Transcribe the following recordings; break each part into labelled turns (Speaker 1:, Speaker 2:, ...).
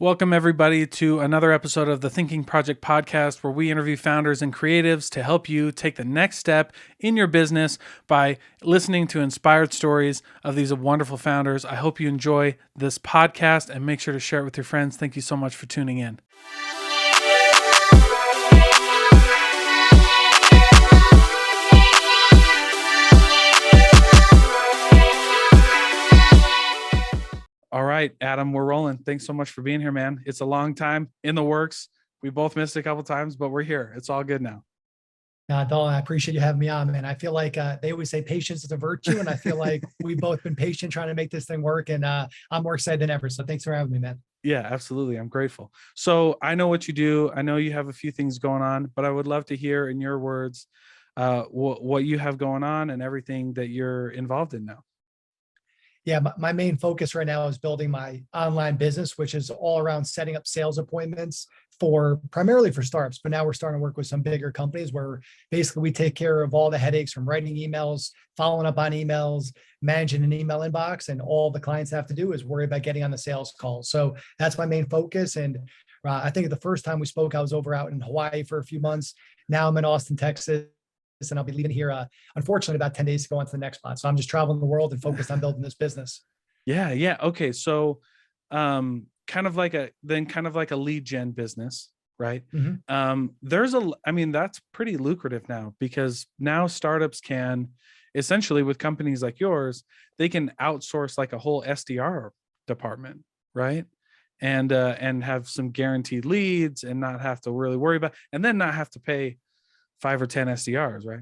Speaker 1: Welcome, everybody, to another episode of the Thinking Project podcast, where we interview founders and creatives to help you take the next step in your business by listening to inspired stories of these wonderful founders. I hope you enjoy this podcast and make sure to share it with your friends. Thank you so much for tuning in. All right, Adam, we're rolling. Thanks so much for being here, man. It's a long time in the works. We both missed a couple times, but we're here. It's all good now.
Speaker 2: Dalton, I appreciate you having me on, man. I feel like they always say patience is a virtue, and I feel like we've both been patient trying to make this thing work, and I'm more excited than ever. So thanks for having me, man.
Speaker 1: Yeah, absolutely. I'm grateful. So I know what you do. I know you have a few things going on, but I would love to hear in your words what you have going on and everything that you're involved in now.
Speaker 2: Yeah, my main focus right now is building my online business, which is all around setting up sales appointments for primarily for startups. But now we're starting to work with some bigger companies where basically we take care of all the headaches from writing emails, following up on emails, managing an email inbox, and all the clients have to do is worry about getting on the sales call. So that's my main focus. And I think the first time we spoke, I was over out in Hawaii for a few months. Now I'm in Austin, Texas. And I'll be leaving here, unfortunately, about 10 days to go on to the next spot. So I'm just traveling the world and focused on building this business.
Speaker 1: Yeah. Okay. So, kind of like a lead gen business, right?
Speaker 2: Mm-hmm.
Speaker 1: That's pretty lucrative now, because now startups can essentially, with companies like yours, they can outsource like a whole SDR department, right? And have some guaranteed leads and not have to really worry about, and then not have to pay 5 or 10 SDRs, right?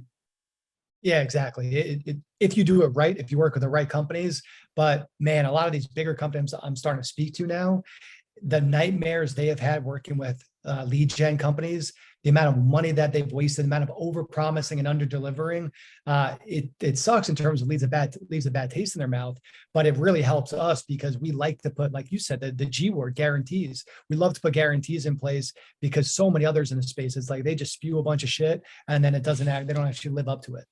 Speaker 2: Yeah, exactly. If you do it right, if you work with the right companies, but man, a lot of these bigger companies I'm starting to speak to now, the nightmares they have had working with lead gen companies, the amount of money that they've wasted, the amount of over promising and under delivering, it sucks in terms of leaves a bad taste in their mouth. But it really helps us because we like to put, like you said, the G word, guarantees. We love to put guarantees in place because so many others in the space, it's like they just spew a bunch of shit and then they don't actually live up to it.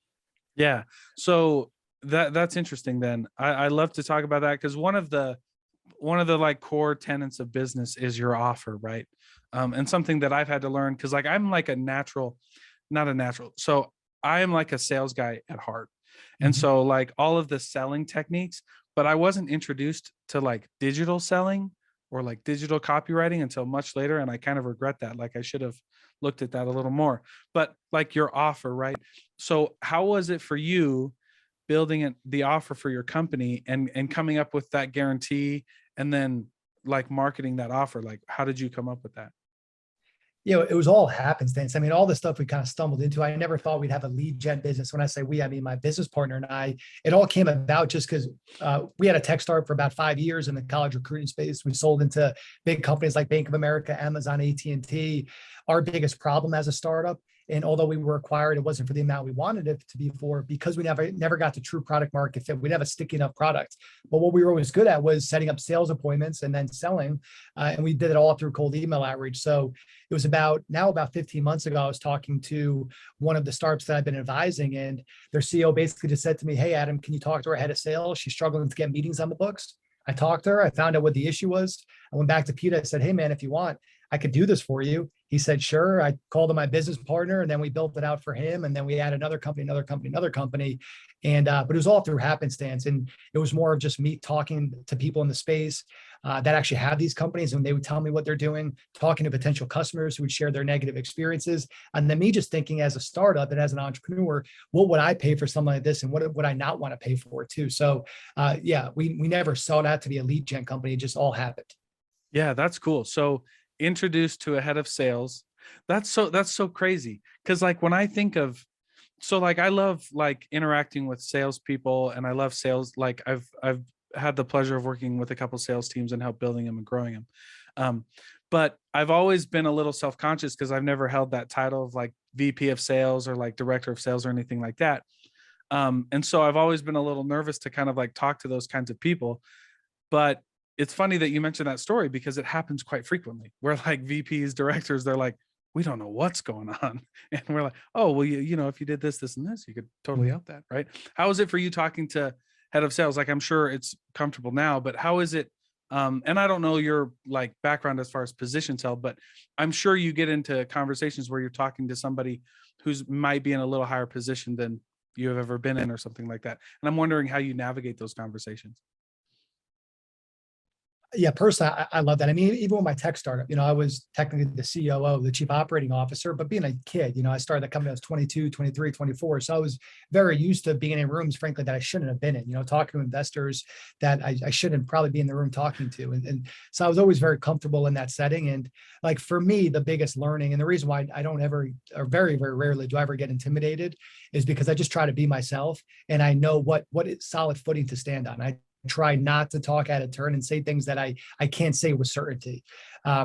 Speaker 1: Yeah. So that's interesting. Then I love to talk about that, because one of the like core tenets of business is your offer, right? And something that I've had to learn, because like I'm like not a natural. So I am like a sales guy at heart. And
Speaker 2: Mhm.
Speaker 1: so like all of the selling techniques, but I wasn't introduced to like digital selling or like digital copywriting until much later. And I kind of regret that. Like I should have looked at that a little more. But like your offer, right? So how was it for you building the offer for your company and coming up with that guarantee, and then like marketing that offer? Like, how did you come up with that?
Speaker 2: It was all happenstance. I mean, all the stuff we kind of stumbled into. I never thought we'd have a lead gen business. When I say we, I mean my business partner and I. It all came about just because we had a tech startup for about 5 years in the college recruiting space. We sold into big companies like Bank of America, Amazon, AT&T. Our biggest problem as a startup, and although we were acquired, it wasn't for the amount we wanted it to be for, because we never got to true product market fit. We didn't have a sticky enough product. But what we were always good at was setting up sales appointments and then selling. And we did it all through cold email outreach. So it was about 15 months ago, I was talking to one of the startups that I've been advising, and their CEO basically just said to me, "Hey, Adam, can you talk to our head of sales? She's struggling to get meetings on the books." I talked to her. I found out what the issue was. I went back to Peter. I said, "Hey, man, if you want, I could do this for you." He said, "Sure." I called him my business partner, and then we built it out for him. And then we had another company, another company, another company. And, but it was all through happenstance. And it was more of just me talking to people in the space that actually have these companies, and they would tell me what they're doing, talking to potential customers who would share their negative experiences. And then me just thinking as a startup and as an entrepreneur, what would I pay for something like this? And what would I not want to pay for it too? So we never sought out to be a lead gen company. It just all happened.
Speaker 1: Yeah, that's cool. So introduced to a head of sales. That's so crazy. Cause like when I think of, so like I love like interacting with salespeople, and I love sales. Like I've had the pleasure of working with a couple sales teams and help building them and growing them. Um, but I've always been a little self-conscious because I've never held that title of like VP of sales or like director of sales or anything like that. And so I've always been a little nervous to kind of like talk to those kinds of people. But it's funny that you mentioned that story, because it happens quite frequently where like VPs, directors, they're like, we don't know what's going on. And we're like, oh, well, if you did this, this, and this, you could totally
Speaker 2: Mhm.
Speaker 1: help that. Right. How is it for you talking to head of sales? Like, I'm sure it's comfortable now, but how is it And I don't know your like background as far as positions held, but I'm sure you get into conversations where you're talking to somebody who's might be in a little higher position than you have ever been in or something like that. And I'm wondering how you navigate those conversations.
Speaker 2: Yeah, personally, I love that. I mean, even with my tech startup, I was technically the COO, the chief operating officer, but being a kid, I started the company, I was 22, 23, 24. So I was very used to being in rooms, frankly, that I shouldn't have been in, talking to investors that I shouldn't probably be in the room talking to. And so I was always very comfortable in that setting. And like for me, the biggest learning and the reason why I don't ever, or very, very rarely do I ever get intimidated is because I just try to be myself and I know what is solid footing to stand on. I try not to talk out of turn and say things that I can't say with certainty.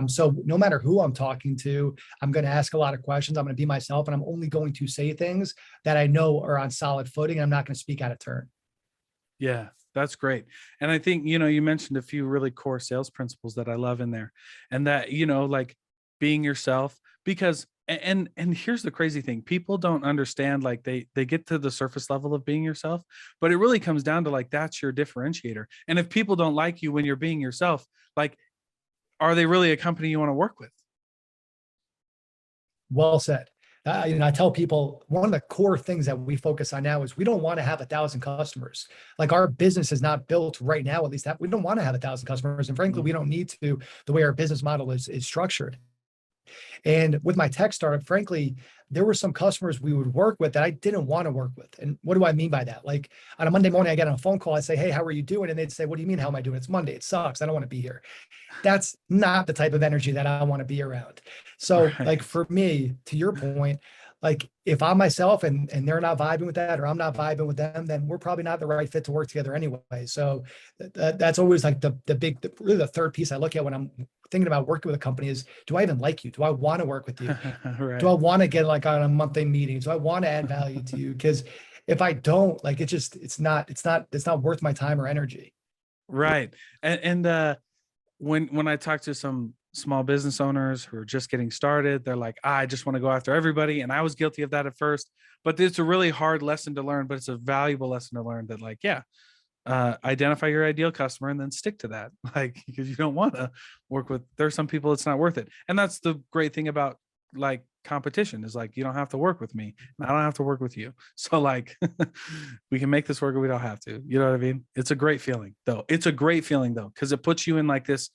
Speaker 2: So no matter who I'm talking to, I'm going to ask a lot of questions. I'm going to be myself, and I'm only going to say things that I know are on solid footing. I'm not going to speak out of turn.
Speaker 1: Yeah, that's great. And I think, you mentioned a few really core sales principles that I love in there. And that, like being yourself, because and here's the crazy thing. People don't understand, like they get to the surface level of being yourself, but it really comes down to like that's your differentiator. And if people don't like you when you're being yourself, like are they really a company you want to work with?
Speaker 2: Well said. I tell people one of the core things that we focus on now is we don't want to have 1,000 customers. Like our business is not built right now, at least that we don't want to have 1,000 customers. And frankly,
Speaker 1: Mhm.
Speaker 2: we don't need to the way our business model is structured. And with my tech startup, frankly, there were some customers we would work with that I didn't want to work with. And what do I mean by that? Like on a Monday morning, I get on a phone call, I say, "Hey, how are you doing?" And they'd say, "What do you mean, how am I doing? It's Monday. It sucks. I don't want to be here." That's not the type of energy that I want to be around. So, like
Speaker 1: Right.
Speaker 2: for me, to your point, like if I'm myself and they're not vibing with that, or I'm not vibing with them, then we're probably not the right fit to work together anyway. So that's always like really the third piece I look at when I'm thinking about working with a company is, do I even like you? Do I want to work with you? Do I
Speaker 1: Right.
Speaker 2: want to get like on a monthly meeting? Do I want to add value to you? Because if I don't, like it's not worth my time or energy.
Speaker 1: Right. And when I talk to some small business owners who are just getting started, they're like, I just want to go after everybody. And I was guilty of that at first, but it's a really hard lesson to learn, but it's a valuable lesson to learn that like, yeah, identify your ideal customer and then stick to that. Like, because you don't want to work with, there's some people it's not worth it. And that's the great thing about like competition is like, you don't have to work with me and I don't have to work with you. So like, we can make this work or we don't have to, you know what I mean? It's a great feeling though. It's a great feeling though, because it puts you in like this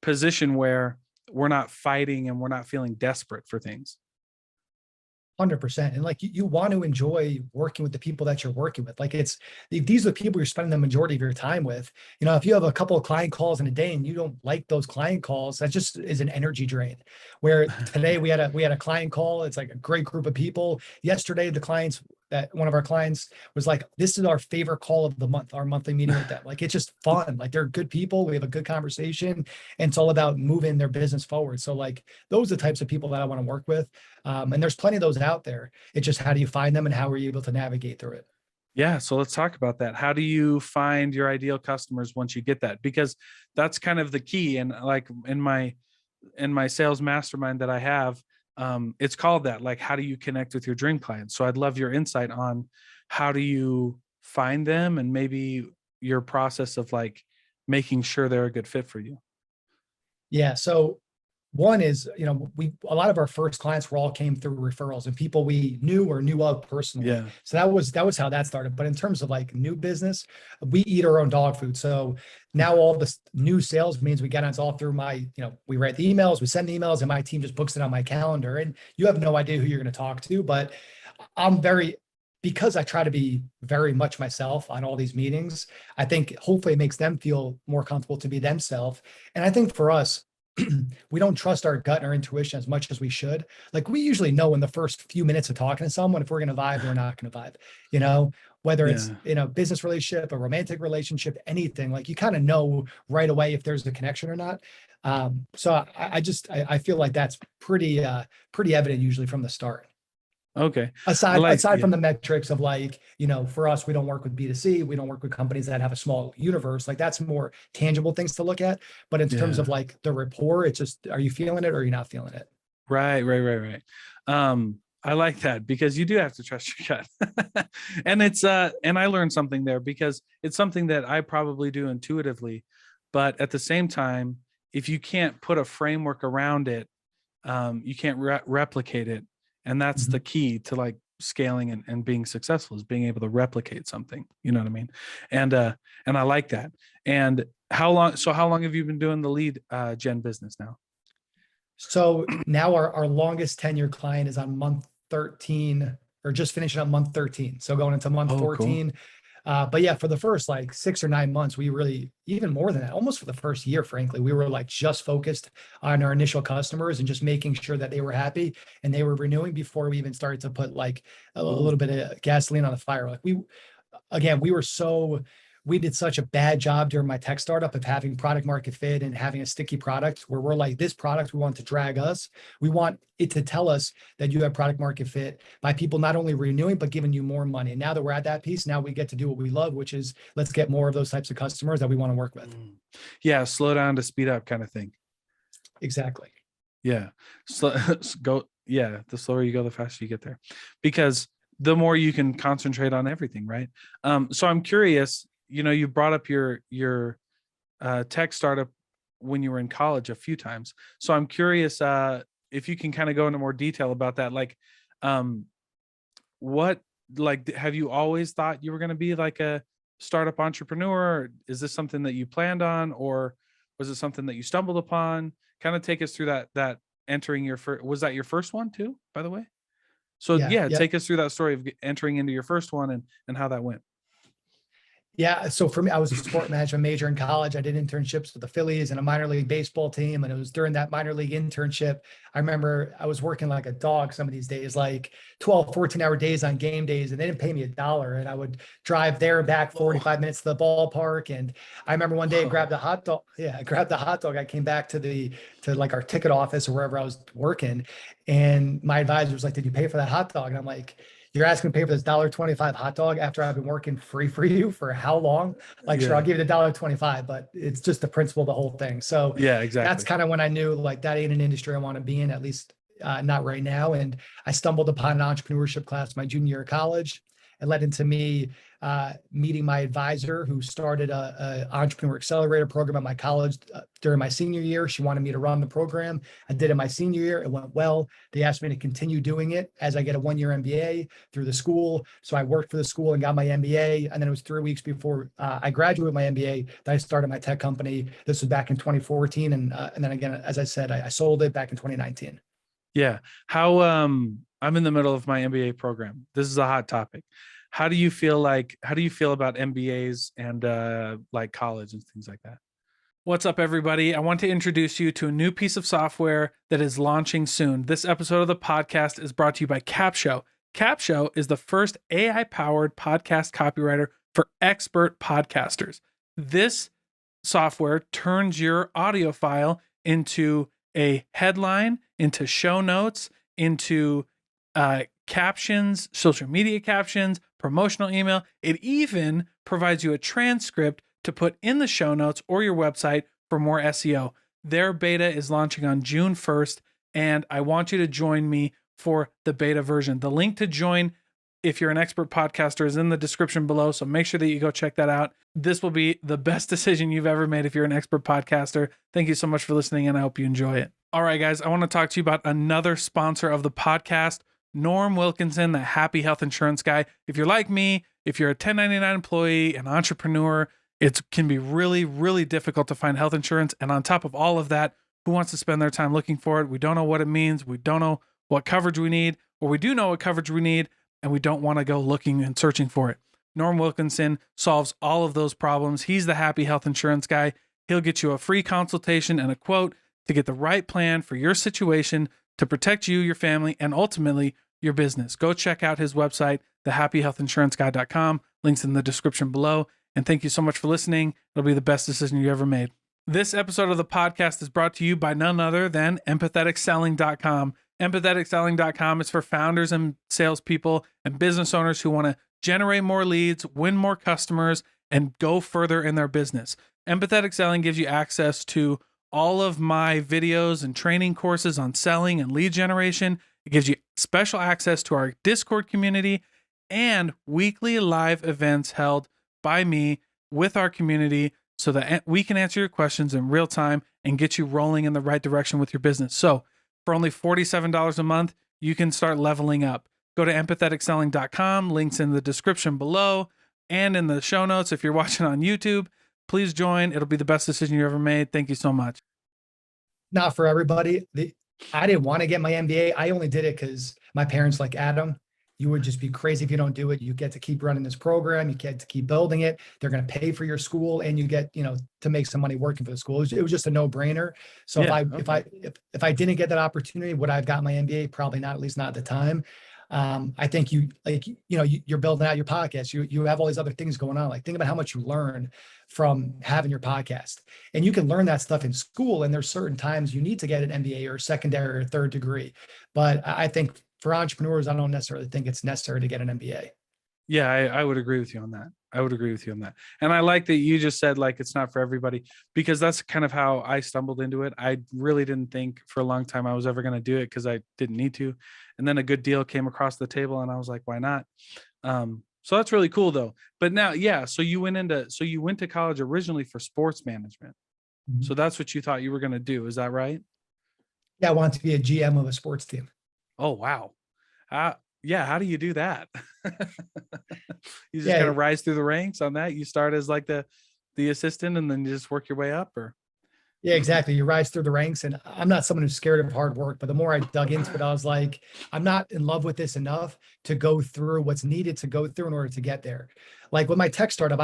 Speaker 1: position where we're not fighting and we're not feeling desperate for things.
Speaker 2: 100%. And like you want to enjoy working with the people that you're working with. Like these are the people you're spending the majority of your time with. If you have a couple of client calls in a day and you don't like those client calls, that just is an energy drain. Where today we had a client call. It's like a great group of people. Yesterday, one of our clients was like, this is our favorite call of the month, our monthly meeting with them. Like it's just fun. Like they're good people. We have a good conversation and it's all about moving their business forward. So like those are the types of people that I want to work with. And there's plenty of those out there. It's just how do you find them and how are you able to navigate through it?
Speaker 1: Yeah, so let's talk about that. How do you find your ideal customers once you get that? Because that's kind of the key. And like in my sales mastermind that I have, it's called that. Like, how do you connect with your dream clients? So I'd love your insight on how do you find them and maybe your process of like making sure they're a good fit for you.
Speaker 2: Yeah. So one is, a lot of our first clients were all came through referrals and people we knew or knew of personally.
Speaker 1: Yeah.
Speaker 2: So that was how that started. But in terms of like new business, we eat our own dog food. So now all this new sales means we get on, it's all through we write the emails, we send the emails, and my team just books it on my calendar. And you have no idea who you're going to talk to, but I'm very because I try to be very much myself on all these meetings, I think hopefully it makes them feel more comfortable to be themselves. And I think for us, we don't trust our gut and our intuition as much as we should. Like we usually know in the first few minutes of talking to someone if we're going to vibe or we're not going to vibe, you know, whether it's
Speaker 1: Yeah.
Speaker 2: in a business relationship, a romantic relationship, anything, like you kind of know right away if there's a connection or not. So I feel like that's pretty evident usually from the start.
Speaker 1: Okay. I like,
Speaker 2: Aside
Speaker 1: yeah.
Speaker 2: from the metrics of like, for us, we don't work with B2C, we don't work with companies that have a small universe. Like that's more tangible things to look at. But in terms of
Speaker 1: Yeah.
Speaker 2: like the rapport, it's just, are you feeling it or are you not feeling it?
Speaker 1: Right, right, right, right. I like that because you do have to trust your gut. And it's and I learned something there because it's something that I probably do intuitively, But at the same time, if you can't put a framework around it, you can't replicate it. And that's the
Speaker 2: Mhm.
Speaker 1: key to like scaling and being successful, is being able to replicate something. You know what I mean? And I like that. And how long have you been doing the lead gen business now?
Speaker 2: So now our longest tenure client is on month 13, or just finishing up month 13. So going into month
Speaker 1: Oh, cool.
Speaker 2: 14. But yeah, for the first like 6 or 9 months, we really, even more than that, almost for the first year, frankly, we were like just focused on our initial customers and just making sure that they were happy and they were renewing before we even started to put like a
Speaker 1: Cool.
Speaker 2: little bit of gasoline on the fire. Like again, we did such a bad job during my tech startup of having product market fit and having a sticky product where we're like, this product, we want to drag us. We want it to tell us that you have product market fit by people not only renewing, but giving you more money. And now that we're at that piece, now we get to do what we love, which is let's get more of those types of customers that we want to work with.
Speaker 1: Mm. Yeah, slow down to speed up kind of thing.
Speaker 2: Exactly.
Speaker 1: Yeah. So go, yeah, the slower you go, the faster you get there. Because the more you can concentrate on everything, right? So I'm curious, you brought up your tech startup when you were in college a few times. So I'm curious if you can kind of go into more detail about that. Like, um, what, like, have you always thought you were going to be like a startup entrepreneur? Is this something that you planned on, or was it something that you stumbled upon? Kind of take us through that entering your first, was that your first one too, by the way? So
Speaker 2: Yeah.
Speaker 1: yeah,
Speaker 2: Yeah.
Speaker 1: take us through that story of entering into your first one and how that went.
Speaker 2: Yeah. So for me, I was a sport management major in college. I did internships with the Phillies and a minor league baseball team. And it was during that minor league internship, I remember I was working like a dog some of these days, like 12, 14-hour days on game days, and they didn't pay me $1. And I would drive there and back
Speaker 1: Whoa.
Speaker 2: 45 minutes to the ballpark. And I remember one day I
Speaker 1: Whoa.
Speaker 2: grabbed a hot dog. Yeah, I grabbed the hot dog. I came back to like our ticket office or wherever I was working. And my advisor was like, "Did you pay for that hot dog?" And I'm like, "You're asking me to pay for this $1.25 hot dog after I've been working free for you for how long?" Like, sure, I'll
Speaker 1: Yeah.
Speaker 2: give you the $1.25, but it's just the principle of the whole thing. So
Speaker 1: Yeah,
Speaker 2: that's
Speaker 1: exactly.
Speaker 2: kind of when I knew like that ain't an industry I want to be in, at least not right now. And I stumbled upon an entrepreneurship class my junior year of college. It led into me meeting my advisor, who started a entrepreneur accelerator program at my college during my senior year. She wanted me to run the program. I did it my senior year. It went well. They asked me to continue doing it as I get a 1-year MBA through the school. So I worked for the school and got my MBA. And then it was 3 weeks before I graduated my MBA that I started my tech company. This was back in 2014. And then again, as I said, I sold it back in 2019.
Speaker 1: Yeah. How I'm in the middle of my MBA program. This is a hot topic. How do you feel about MBAs and like college and things like that? What's up, everybody? I want to introduce you to a new piece of software that is launching soon. This episode of the podcast is brought to you by Capshow. Capshow is the first AI-powered podcast copywriter for expert podcasters. This software turns your audio file into a headline, into show notes, into captions, social media captions, promotional email. It even provides you a transcript to put in the show notes or your website for more SEO. Their beta is launching on June 1st, and I want you to join me for the beta version. The link to join, if you're an expert podcaster, is in the description below, so make sure that you go check that out. This will be the best decision you've ever made if you're an expert podcaster. Thank you so much for listening, and I hope you enjoy it. All right, guys, I want to talk to you about another sponsor of the podcast, Norm Wilkinson, the happy health insurance guy. If you're like me, if you're a 1099 employee, an entrepreneur, it can be really, really difficult to find health insurance. And on top of all of that, who wants to spend their time looking for it? We don't know what it means. We don't know what coverage we need, or we do know what coverage we need, and we don't want to go looking and searching for it. Norm Wilkinson solves all of those problems. He's the happy health insurance guy. He'll get you a free consultation and a quote to get the right plan for your situation to protect you, your family, and ultimately your business. Go check out his website, thehappyhealthinsuranceguy.com. Links in the description below. And thank you so much for listening. It'll be the best decision you ever made. This episode of the podcast is brought to you by none other than empatheticselling.com. Empatheticselling.com is for founders and salespeople and business owners who want to generate more leads, win more customers, and go further in their business. Empathetic Selling gives you access to all of my videos and training courses on selling and lead generation. It gives you special access to our Discord community and weekly live events held by me with our community so that we can answer your questions in real time and get you rolling in the right direction with your business. So for only $47 a month, you can start leveling up. Go to empatheticselling.com, links in the description below and in the show notes. If you're watching on YouTube, please join. It'll be the best decision you ever made. Thank you so much.
Speaker 2: Not for everybody. I didn't want to get my MBA. I only did it because my parents like, Adam, you would just be crazy if you don't do it. You get to keep running this program. You get to keep building it. They're going to pay for your school, and you get, to make some money working for the school. It was just a no brainer. So
Speaker 1: Yeah. Okay.
Speaker 2: if I didn't get that opportunity, would I have got my MBA? Probably not, at least not at the time. I think you're building out your podcast. You have all these other things going on. Like, think about how much you learn from having your podcast, and you can learn that stuff in school. And there's certain times you need to get an MBA or secondary or third degree. But I think for entrepreneurs, I don't necessarily think it's necessary to get an MBA.
Speaker 1: Yeah, I would agree with you on that. I would agree with you on that. And I like that you just said, like, it's not for everybody, because that's kind of how I stumbled into it. I really didn't think for a long time I was ever going to do it because I didn't need to. And then a good deal came across the table and I was like, why not? So that's really cool though. But now, yeah. So you went to college originally for sports management.
Speaker 2: Mhm.
Speaker 1: So that's what you thought you were going to do. Is that right?
Speaker 2: Yeah, I want to be a GM of a sports team.
Speaker 1: Oh, wow. Yeah. How do you do that? You just kind
Speaker 2: Yeah,
Speaker 1: of rise through the ranks on that. You start as like the assistant and then you just work your way up, or?
Speaker 2: yeah, exactly. You rise through the ranks, and I'm not someone who's scared of hard work, but the more I dug into it, I was like, I'm not in love with this enough to go through what's needed to go through in order to get there. Like with my tech startup,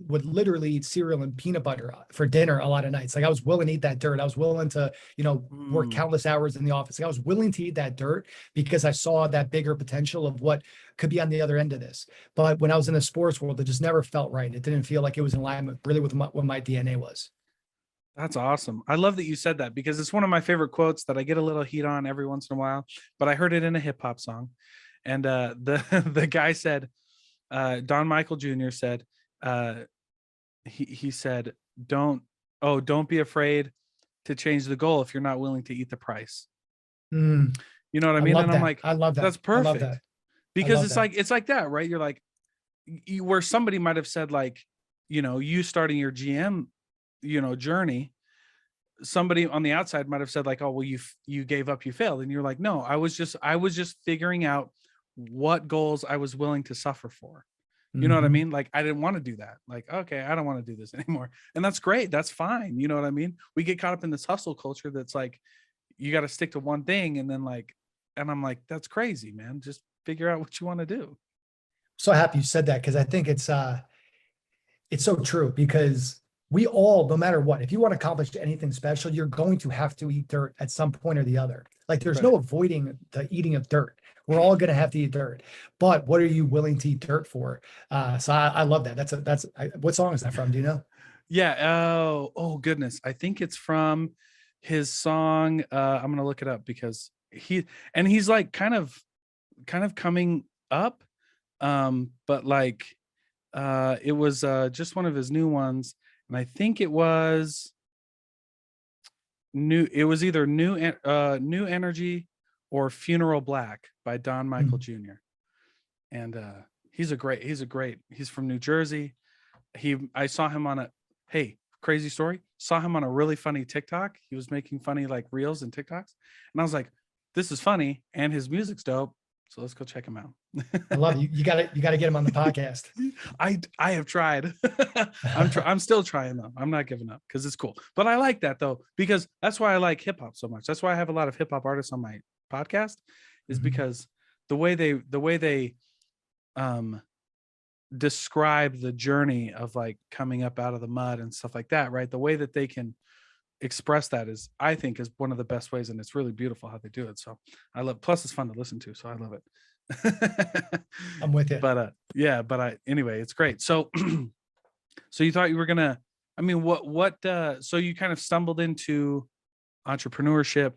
Speaker 2: would literally eat cereal and peanut butter for dinner a lot of nights. Like, I was willing to eat that dirt. I was willing to, work
Speaker 1: Mm.
Speaker 2: countless hours in the office. Like, I was willing to eat that dirt because I saw that bigger potential of what could be on the other end of this. But when I was in the sports world, it just never felt right. It didn't feel like it was in alignment really with what my DNA was.
Speaker 1: That's awesome. I love that you said that because it's one of my favorite quotes that I get a little heat on every once in a while, but I heard it in a hip hop song. And the the guy said, Don Michael Jr. said, uh, he said, don't be afraid to change the goal if you're not willing to eat the price.
Speaker 2: Mm,
Speaker 1: You know what I
Speaker 2: I
Speaker 1: mean?
Speaker 2: love
Speaker 1: And I'm
Speaker 2: that.
Speaker 1: like,
Speaker 2: I love that.
Speaker 1: that's
Speaker 2: I love
Speaker 1: perfect
Speaker 2: that. I
Speaker 1: because
Speaker 2: love that.
Speaker 1: it's like that, right? You're like, where somebody might have said like, you starting your GM, journey, somebody on the outside might have said like, oh, well, you gave up, you failed. And you're like, no, I was just figuring out what goals I was willing to suffer for. You know what I
Speaker 2: Mhm.
Speaker 1: mean? Like, I didn't want to do that. Like, okay, I don't want to do this anymore. And that's great. That's fine. You know what I mean? We get caught up in this hustle culture that's like, you got to stick to one thing. And then like, and I'm like, that's crazy, man. Just figure out what you want to do.
Speaker 2: So happy you said that, because I think it's so true, because we all, no matter what, if you want to accomplish anything special, you're going to have to eat dirt at some point or the other. Like, there's
Speaker 1: Right.
Speaker 2: no avoiding the eating of dirt. We're all going to have to eat dirt, but what are you willing to eat dirt for? So I love that. What song is that from? Do you know?
Speaker 1: Yeah. Oh goodness. I think it's from his song. I'm gonna look it up because he's like kind of coming up. But like it was just one of his new ones, and I think it was either new energy or Funeral Black by Don Michael
Speaker 2: Mhm.
Speaker 1: Jr. And he's from New Jersey. I saw him on a hey, crazy story. Saw him on a really funny TikTok. He was making funny like reels and TikToks. And I was like, this is funny and his music's dope. So let's go check him out.
Speaker 2: I love you. You got to get him on the podcast.
Speaker 1: I have tried. I'm still trying though. I'm not giving up because it's cool. But I like that though, because that's why I like hip hop so much. That's why I have a lot of hip hop artists on my podcast, is
Speaker 2: Mhm.
Speaker 1: because the way they um describe the journey of like coming up out of the mud and stuff like that, right? The way that they can express that is, I think, is one of the best ways, and it's really beautiful how they do it. So I love, plus it's fun to listen to, so I love it.
Speaker 2: I'm with you.
Speaker 1: But anyway, it's great. So so you thought you were gonna, I mean, so you kind of stumbled into entrepreneurship.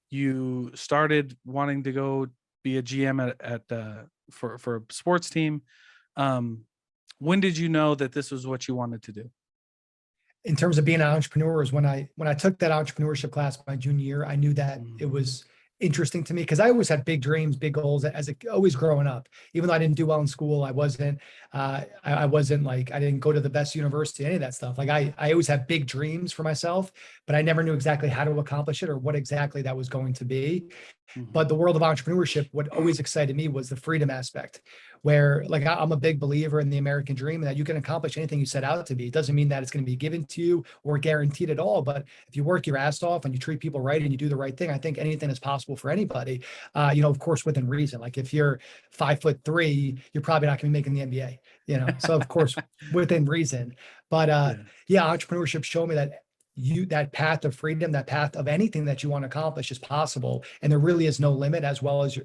Speaker 1: You started wanting to go be a GM for a sports team. um when did you know that this was what you wanted to do?
Speaker 2: In terms of being an entrepreneur, is when I took that entrepreneurship class my junior year, I knew that
Speaker 1: Mm.
Speaker 2: interesting to me because I always had big dreams, big goals always growing up. Even though I didn't do well in school, I wasn't like, I didn't go to the best university, any of that stuff. Like I always had big dreams for myself, but I never knew exactly how to accomplish it or what exactly that was going to be.
Speaker 1: Mhm.
Speaker 2: But the world of entrepreneurship, what always excited me was the freedom aspect, where like I'm a big believer in the American dream and that you can accomplish anything you set out to be. It doesn't mean that it's going to be given to you or guaranteed at all. But if you work your ass off and you treat people right and you do the right thing, I think anything is possible for anybody. Of course, within reason. Like if you're 5'3", you're probably not going to be making the NBA. So of course within reason. But
Speaker 1: Yeah.
Speaker 2: yeah, entrepreneurship showed me that that path of freedom, that path of anything that you want to accomplish is possible, and there really is no limit as long as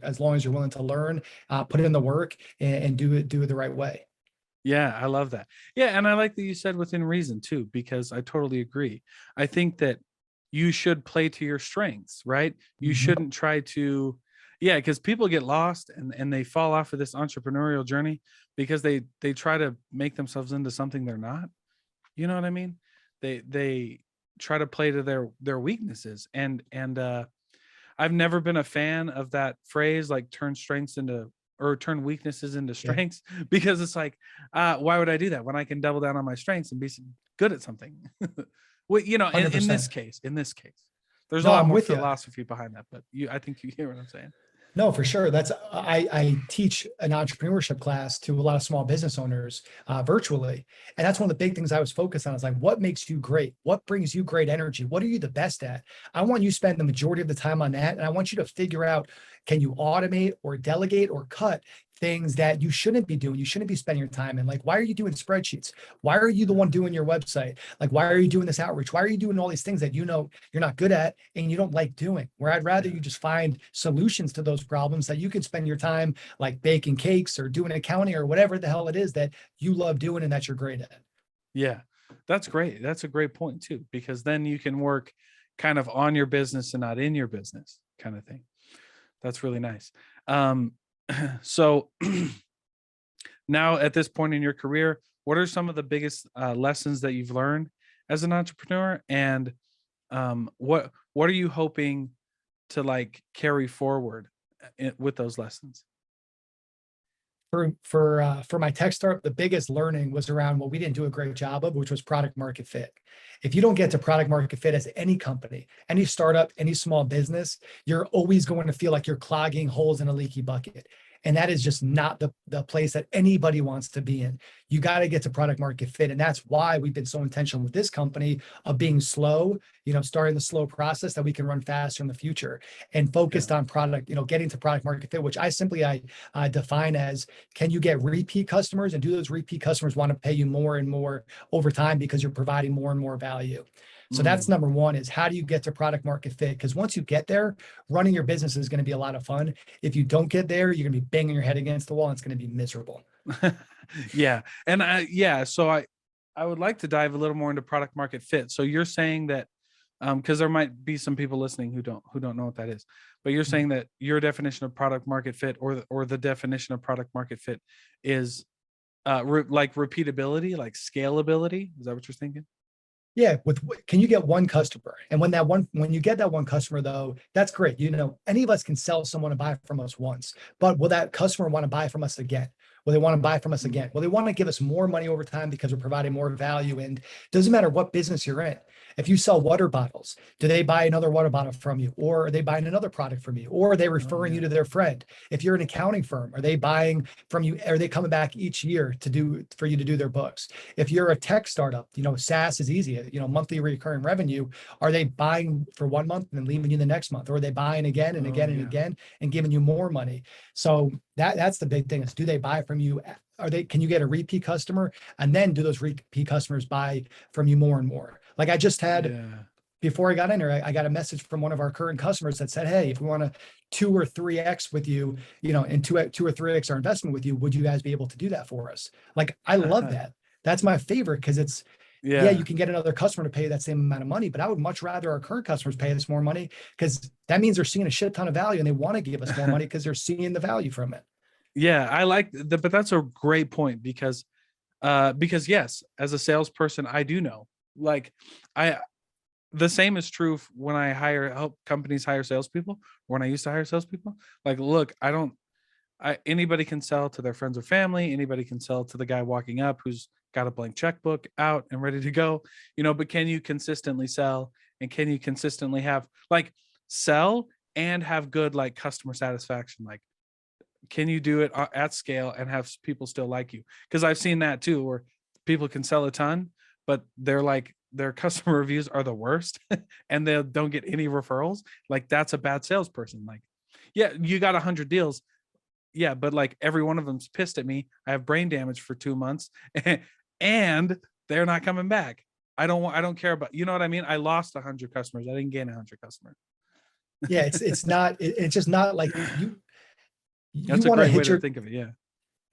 Speaker 2: you're willing to learn, put in the work, and do it the right way.
Speaker 1: Yeah, I love that. Yeah, and I like that you said within reason too, because I totally agree. I think that you should play to your strengths, right? You
Speaker 2: Mhm.
Speaker 1: shouldn't try to, yeah, because people get lost and they fall off of this entrepreneurial journey because they try to make themselves into something they're not. You know what I mean? They try to play to their weaknesses. And I've never been a fan of that phrase, like turn strengths into or turn weaknesses into
Speaker 2: Yeah,
Speaker 1: strengths, because it's like, why would I do that when I can double down on my strengths and be good at something? Well,
Speaker 2: $100%.
Speaker 1: in this case, there's a
Speaker 2: No,
Speaker 1: lot
Speaker 2: I'm
Speaker 1: more
Speaker 2: with you.
Speaker 1: philosophy behind that, but I think you hear what I'm saying.
Speaker 2: No, for sure. I teach an entrepreneurship class to a lot of small business owners virtually, and that's one of the big things I was focused on. Is like, what makes you great? What brings you great energy? What are you the best at? I want you to spend the majority of the time on that, and I want you to figure out, can you automate or delegate or cut things that you shouldn't be doing? You shouldn't be spending your time in. Like, why are you doing spreadsheets? Why are you the one doing your website? Like, why are you doing this outreach? Why are you doing all these things that you're not good at and you don't like doing? Where I'd rather
Speaker 1: Yeah.
Speaker 2: you just find solutions to those problems that you can spend your time like baking cakes or doing accounting or whatever the hell it is that you love doing and that you're great at.
Speaker 1: Yeah. That's great. That's a great point too, because then you can work kind of on your business and not in your business kind of thing. That's really nice. Um, so now at this point in your career, what are some of the biggest lessons that you've learned as an entrepreneur, and what are you hoping to like carry forward with those lessons?
Speaker 2: For my tech startup, the biggest learning was around what we didn't do a great job of, which was product market fit. If you don't get to product market fit as any company, any startup, any small business, you're always going to feel like you're clogging holes in a leaky bucket. And that is just not the place that anybody wants to be in. You got to get to product market fit. And that's why we've been so intentional with this company of being slow, starting the slow process that we can run faster in the future, and
Speaker 1: Yeah.
Speaker 2: focused on product, getting to product market fit, which I define as, can you get repeat customers, and do those repeat customers want to pay you more and more over time because you're providing more and more value? So that's
Speaker 1: Mm.
Speaker 2: number one, is how do you get to product market fit? Because once you get there, running your business is going to be a lot of fun. If you don't get there, you're going to be banging your head against the wall and it's going to be miserable.
Speaker 1: Yeah. And I would like to dive a little more into product market fit. So you're saying that because there might be some people listening who don't know what that is, but you're saying that your definition of product market fit, or the definition of product market fit, is like repeatability, like scalability. Is that what you're thinking?
Speaker 2: Yeah, can you get one customer? And when you get that one customer though, that's great. Any of us can sell someone to buy from us once, but will that customer want to buy from us again? Will they want to buy from us
Speaker 1: Mm.
Speaker 2: again? Will they want to give us more money over time because we're providing more value? And it doesn't matter what business you're in. If you sell water bottles, do they buy another water bottle from you? Or are they buying another product from you? Or are they
Speaker 1: Oh
Speaker 2: referring you
Speaker 1: yeah.
Speaker 2: to their friend? If you're an accounting firm, are they buying from you? Are they coming back each year for you to do their books? If you're a tech startup, SaaS is easy, monthly recurring revenue. Are they buying for 1 month and then leaving you the next month? Or are they buying again and
Speaker 1: Oh
Speaker 2: again and
Speaker 1: yeah.
Speaker 2: again and giving you more money? So that's the big thing, is, do they buy from you? Can you get a repeat customer? And then do those repeat customers buy from you more and more? Like I just had,
Speaker 1: Yeah.
Speaker 2: before I got in here, I got a message from one of our current customers that said, "Hey, if we want to 2 or 3x with you, and two or 3x our investment with you, would you guys be able to do that for us?" Like, I love that. That's my favorite, because yeah, you
Speaker 1: Yeah.
Speaker 2: can get another customer to pay that same amount of money, but I would much rather our current customers pay us more money, because that means they're seeing a shit ton of value and they want to give us more money because they're seeing the value from it.
Speaker 1: Yeah, I like that, but that's a great point, because yes, as a salesperson, I do know, like I the same is true when I help companies hire salespeople. When I used to hire salespeople, like, look, anybody can sell to their friends or family. Anybody can sell to the guy walking up who's got a blank checkbook out and ready to go, but can you consistently sell, and can you consistently have like sell and have good like customer satisfaction? Like, can you do it at scale and have people still like you? Because I've seen that too, where people can sell a ton, but they're like their customer reviews are the worst, and they don't get any referrals. Like, that's a bad salesperson. Like, yeah, you got 100 deals, yeah, but like every one of them's pissed at me. I have brain damage for 2 months, and they're not coming back. I don't care about, you know what I mean? I lost 100 customers. I didn't gain 100 customers.
Speaker 2: Yeah, it's just not like you
Speaker 1: That's a
Speaker 2: want to
Speaker 1: great way
Speaker 2: hit
Speaker 1: to
Speaker 2: your
Speaker 1: think of it. Yeah.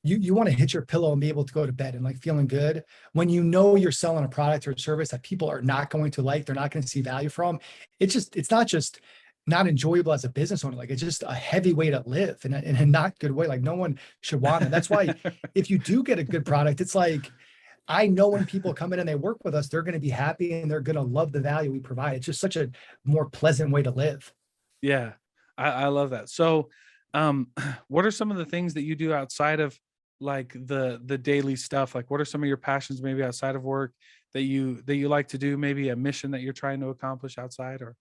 Speaker 2: you want to hit your pillow and be able to go to bed and like feeling good when you know you're selling a product or a service that people are not going to like, they're not going to see value from. It's not just not enjoyable as a business owner, like it's just a heavy way to live in a not good way. Like no one should want it. That's why if you do get a good product, it's like I know when people come in and they work with us, they're going to be happy and they're going to love the value we provide. It's just such a more pleasant way to live.
Speaker 1: Yeah, I love that. So, what are some of the things that you do outside of like the daily stuff? Like, what are some of your passions maybe outside of work that you like to do? Maybe a mission that you're trying to accomplish outside, or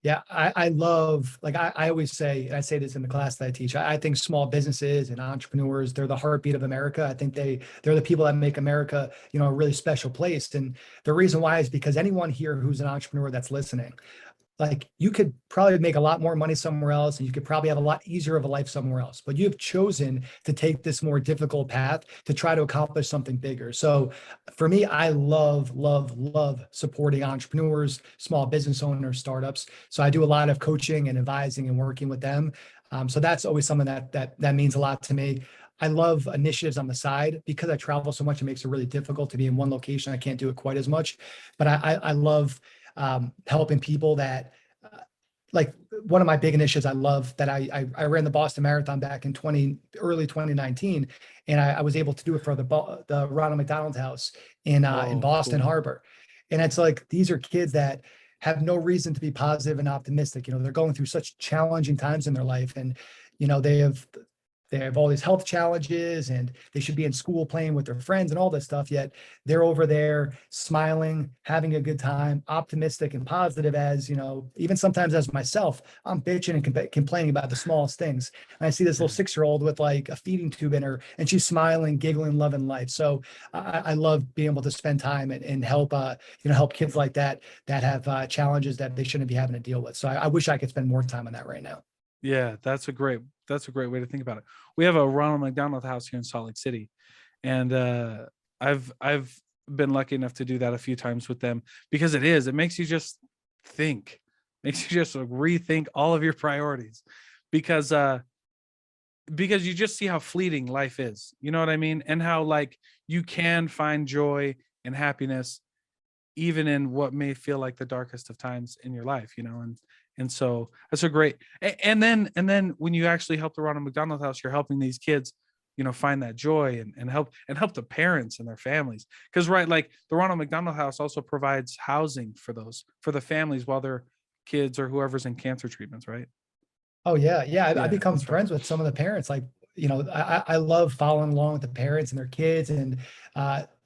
Speaker 2: Yeah, I love, like I always say, and I say this in the class that I teach, I think small businesses and entrepreneurs, they're the heartbeat of America. I think they're the people that make America, a really special place. And the reason why is because anyone here who's an entrepreneur that's listening, like you could probably make a lot more money somewhere else and you could probably have a lot easier of a life somewhere else, but you have chosen to take this more difficult path to try to accomplish something bigger. So for me, I love supporting entrepreneurs, small business owners, startups. So I do a lot of coaching and advising and working with them. So that's always something that means a lot to me. I love initiatives on the side because I travel so much. It makes it really difficult to be in one location. I can't do it quite as much, but I love helping people that like one of my big initiatives I love that I ran the Boston Marathon back in early 2019, and I was able to do it for the Ronald McDonald House in
Speaker 1: oh,
Speaker 2: Boston
Speaker 1: cool.
Speaker 2: Harbor, and it's like these are kids that have no reason to be positive and optimistic. They're going through such challenging times in their life, and they have all these health challenges and they should be in school playing with their friends and all this stuff. Yet they're over there smiling, having a good time, optimistic and positive as, even sometimes as myself, I'm bitching and complaining about the smallest things. And I see this little 6-year-old with like a feeding tube in her and she's smiling, giggling, loving life. So I love being able to spend time and help, help kids like that have challenges that they shouldn't be having to deal with. So I wish I could spend more time on that right now.
Speaker 1: Yeah, that's a great way to think about it. We have a Ronald McDonald House here in Salt Lake City, and I've been lucky enough to do that a few times with them, because it makes you just think, makes you just like, rethink all of your priorities, because because you just see how fleeting life is. You know what I mean? And how like you can find joy and happiness even in what may feel like the darkest of times in your life, and so that's a great, and then when you actually help the Ronald McDonald House, you're helping these kids, find that joy, and help the parents and their families. Because right, like the Ronald McDonald House also provides housing for the families while their kids or whoever's in cancer treatments, right?
Speaker 2: Oh yeah, yeah. I
Speaker 1: Yeah,
Speaker 2: become
Speaker 1: that's right.
Speaker 2: friends with some of the parents. Like, I love following along with the parents and their kids. And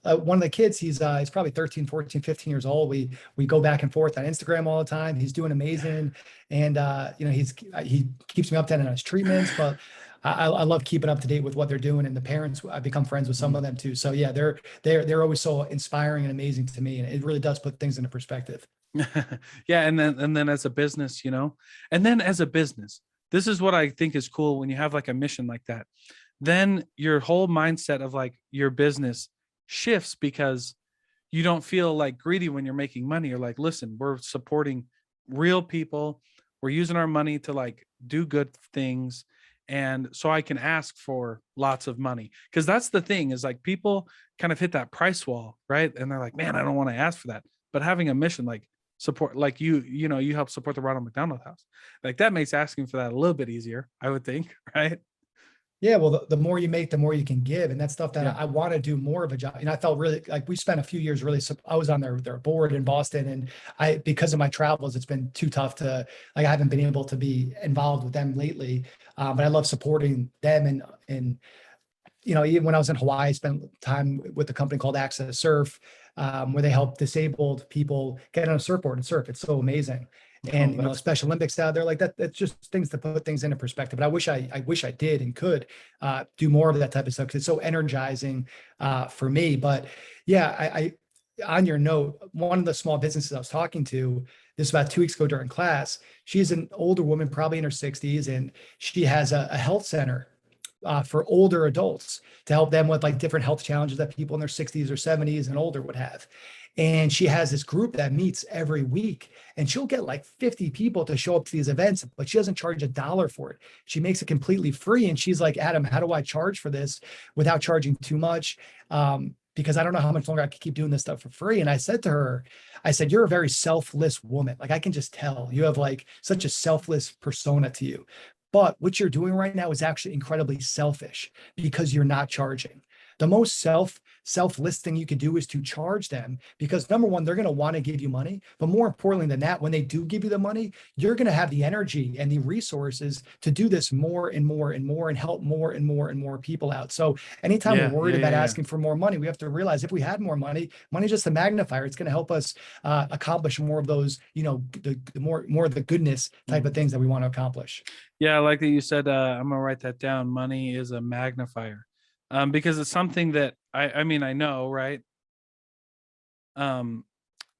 Speaker 2: one of the kids, he's probably 13, 14, 15 years old. We go back and forth on Instagram all the time. He's doing amazing, and he keeps me updated on his treatments. But I love keeping up to date with what they're doing, and the parents. I become friends with some
Speaker 1: Mhm.
Speaker 2: of them too. So yeah, they're always so inspiring and amazing to me, and it really does put things into perspective.
Speaker 1: Yeah, and then as a business, and then as a business, this is what I think is cool when you have like a mission like that. Then your whole mindset of like your business shifts, because you don't feel like greedy when you're making money. You're like, listen, we're supporting real people. We're using our money to like do good things. And so I can ask for lots of money. Cause that's the thing, is like people kind of hit that price wall, right? And they're like, man, I don't want to ask for that. But having a mission like support, like you help support the Ronald McDonald House. Like that makes asking for that a little bit easier, I would think, right?
Speaker 2: Yeah, well, the more you make, the more you can give, and that's stuff that
Speaker 1: Yeah.
Speaker 2: I want to do more of a job. And I felt really like we spent a few years really. I was on their board in Boston, and because of my travels, it's been too tough to like I haven't been able to be involved with them lately. But I love supporting them, and even when I was in Hawaii, I spent time with a company called Access Surf, where they help disabled people get on a surfboard and surf. It's so amazing.
Speaker 1: Oh,
Speaker 2: And
Speaker 1: that's
Speaker 2: Special Olympics out there like that. That's just things to put things into perspective. But I wish I did and could do more of that type of stuff because it's so energizing for me. But yeah, on your note, one of the small businesses I was talking to this about 2 weeks ago during class, she's an older woman, probably in her 60s, and she has a health center for older adults to help them with like different health challenges that people in their 60s or 70s and older would have. And she has this group that meets every week, and she'll get like 50 people to show up to these events, but she doesn't charge $1 for it. She makes it completely free. And she's like, Adam, how do I charge for this without charging too much? Because I don't know how much longer I could keep doing this stuff for free. And I said to her, I said, you're a very selfless woman. Like I can just tell you have like such a selfless persona to you. But what you're doing right now is actually incredibly selfish because you're not charging. The most selfless thing you could do is to charge them because number one, they're going to want to give you money. But more importantly than that, when they do give you the money, you're going to have the energy and the resources to do this more and more and more and help more and more and more people out. So anytime we're
Speaker 1: yeah,
Speaker 2: worried
Speaker 1: yeah,
Speaker 2: about
Speaker 1: yeah, yeah.
Speaker 2: asking for more money, we have to realize if we had more money, money is just a magnifier. It's going to help us accomplish more of those, the more of the goodness type
Speaker 1: Mm.
Speaker 2: of things that we want to accomplish.
Speaker 1: Yeah, I like that you said, I'm gonna write that down. Money is a magnifier. Because it's something that I mean, I know, right? Um,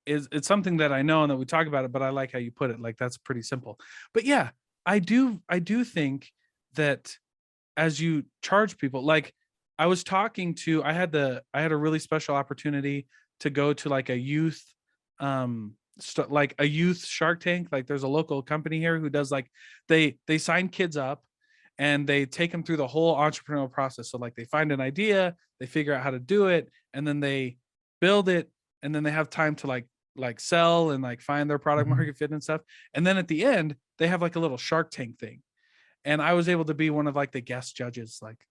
Speaker 1: it's something that I know and that we talk about it, but I like how you put it. Like that's pretty simple. But yeah, I do think that as you charge people, like I was talking to, I had a really special opportunity to go to like a youth, like a youth Shark Tank. Like there's a local company here who does like, they sign kids up and they take them through the whole entrepreneurial process. So like they find an idea, they figure out how to do it, and then they build it, and then they have time to like sell and like find their product
Speaker 2: Mhm.
Speaker 1: market fit and stuff. And then at the end, they have like a little Shark Tank thing. And I was able to be one of like the guest judges. Like,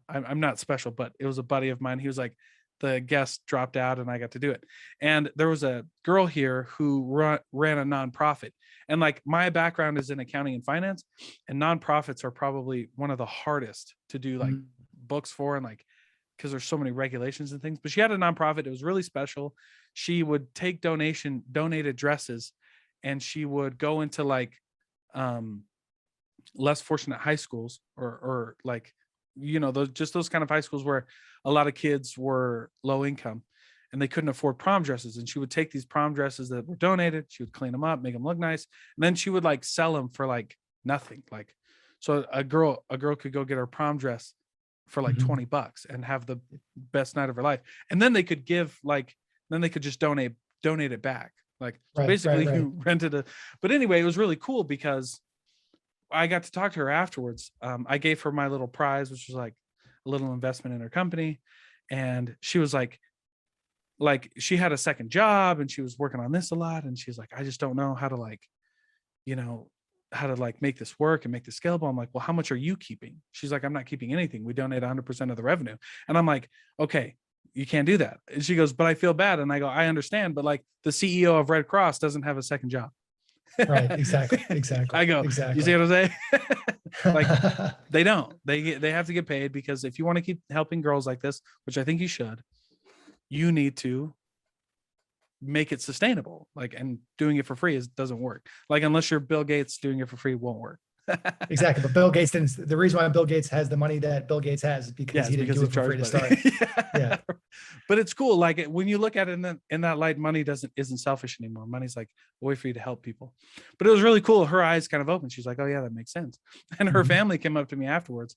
Speaker 1: I'm not special, but it was a buddy of mine. He was like, the guest dropped out and I got to do it. And there was a girl here who ran a nonprofit. And like my background is in accounting and finance, and nonprofits are probably one of the hardest to do like
Speaker 2: Mhm.
Speaker 1: books for, and like because there's so many regulations and things. But she had a nonprofit. It was really special. She would take donated dresses, and she would go into like um less fortunate high schools, or like those kind of high schools where a lot of kids were low income and they couldn't afford prom dresses. And she would take these prom dresses that were donated, she would clean them up, make them look nice, and then she would like sell them for like nothing. Like, so a girl could go get her prom dress for like
Speaker 2: Mhm.
Speaker 1: $20 and have the best night of her life. And then they could give like, then they could just donate it back. Like, so
Speaker 2: Right, right,
Speaker 1: basically
Speaker 2: right.
Speaker 1: you rented a, but anyway, it was really cool because I got to talk to her afterwards. I gave her my little prize, which was like a little investment in her company. And she was like she had a second job and she was working on this a lot. And she's like, I just don't know how to like, you know, how to like make this work and make this scalable. I'm like, well, how much are you keeping? She's like, I'm not keeping anything. We donate 100% of the revenue. And I'm like, okay, you can't do that. And she goes, but I feel bad. And I go, I understand, but like the CEO of Red Cross doesn't have a second job.
Speaker 2: Right. Exactly. Exactly.
Speaker 1: I go, you see
Speaker 2: Exactly.
Speaker 1: what I'm saying? Like they don't. They have to get paid, because if you want to keep helping girls like this, which I think you should, you need to make it sustainable. Like, and doing it for free doesn't work. Like unless you're Bill Gates, doing it for free won't work.
Speaker 2: Exactly. But Bill Gates didn't. The reason why Bill Gates has the money that Bill Gates has is because
Speaker 1: Yeah,
Speaker 2: he
Speaker 1: it's
Speaker 2: didn't
Speaker 1: because
Speaker 2: do
Speaker 1: he
Speaker 2: it for free
Speaker 1: charged
Speaker 2: to
Speaker 1: money.
Speaker 2: start.
Speaker 1: Yeah.
Speaker 2: Yeah.
Speaker 1: But it's cool. Like when you look at it in that light, money isn't selfish anymore. Money's like a way for you to help people. But it was really cool. Her eyes kind of opened. She's like, oh yeah, that makes sense. And her
Speaker 2: Mhm.
Speaker 1: family came up to me afterwards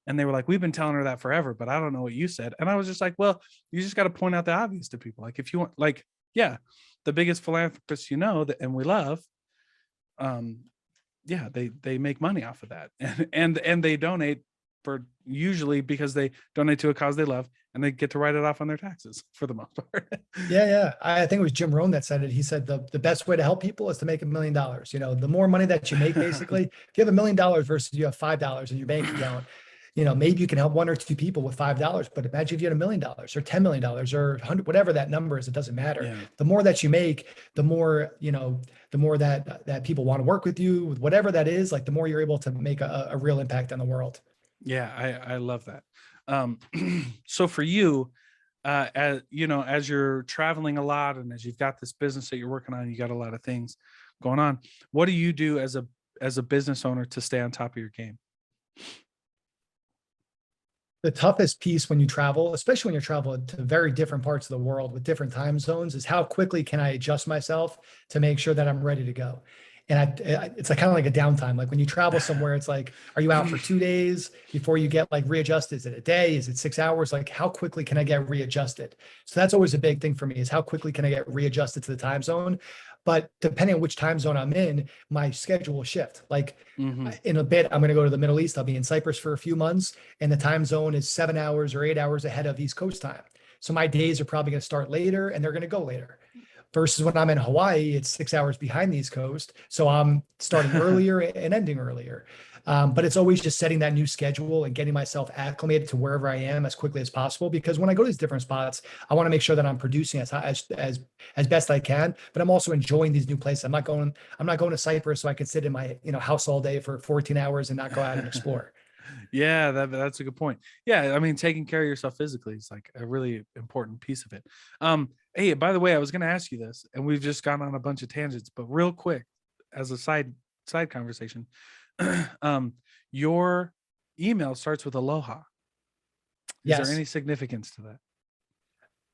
Speaker 1: and they were like, we've been telling her that forever, but I don't know what you said. And I was just like, well, you just got to point out the obvious to people. Like if you want, like, yeah, the biggest philanthropists that and we love, um, yeah, they make money off of that, and they donate for usually because they donate to a cause they love and they get to write it off on their taxes for the most part.
Speaker 2: Yeah, yeah. I think it was Jim Rohn that said it. He said the best way to help people is to make $1 million. The more money that you make, basically, if you have $1 million versus you have $5 in your bank account, maybe you can help one or two people with $5. But imagine if you had $1 million or $10 million or 100, whatever that number is, it doesn't matter.
Speaker 1: Yeah.
Speaker 2: The more that you make, the more, the more that people want to work with you, with whatever that is, like the more you're able to make a real impact on the world.
Speaker 1: Yeah, I love that. Um, so for you, as as you're traveling a lot and as you've got this business that you're working on, you got a lot of things going on. What do you do as a business owner to stay on top of your game?
Speaker 2: The toughest piece when you travel, especially when you travel to very different parts of the world with different time zones, is how quickly can I adjust myself to make sure that I'm ready to go. And it's like kind of like a downtime. Like when you travel somewhere, it's like, are you out for 2 days before you get like readjusted? Is it a day? Is it 6 hours? Like how quickly can I get readjusted? So that's always a big thing for me, is how quickly can I get readjusted to the time zone? But depending on which time zone I'm in, my schedule will shift. Like
Speaker 1: Hmm.
Speaker 2: in a bit, I'm going to go to the Middle East. I'll be in Cyprus for a few months, and the time zone is 7 hours or 8 hours ahead of East Coast time. So my days are probably going to start later and they're going to go later. Versus when I'm in Hawaii, it's 6 hours behind the East Coast. So I'm starting earlier and ending earlier. But it's always just setting that new schedule and getting myself acclimated to wherever I am as quickly as possible. Because when I go to these different spots, I want to make sure that I'm producing as best I can. But I'm also enjoying these new places. I'm not going to Cyprus so I can sit in my house all day for 14 hours and not go out and explore.
Speaker 1: Yeah, that's a good point. Yeah, I mean, taking care of yourself physically is like a really important piece of it. Hey, by the way, I was going to ask you this, and we've just gone on a bunch of tangents, but real quick, as a side conversation, your email starts with aloha. Is there
Speaker 2: Yes.
Speaker 1: any significance to that?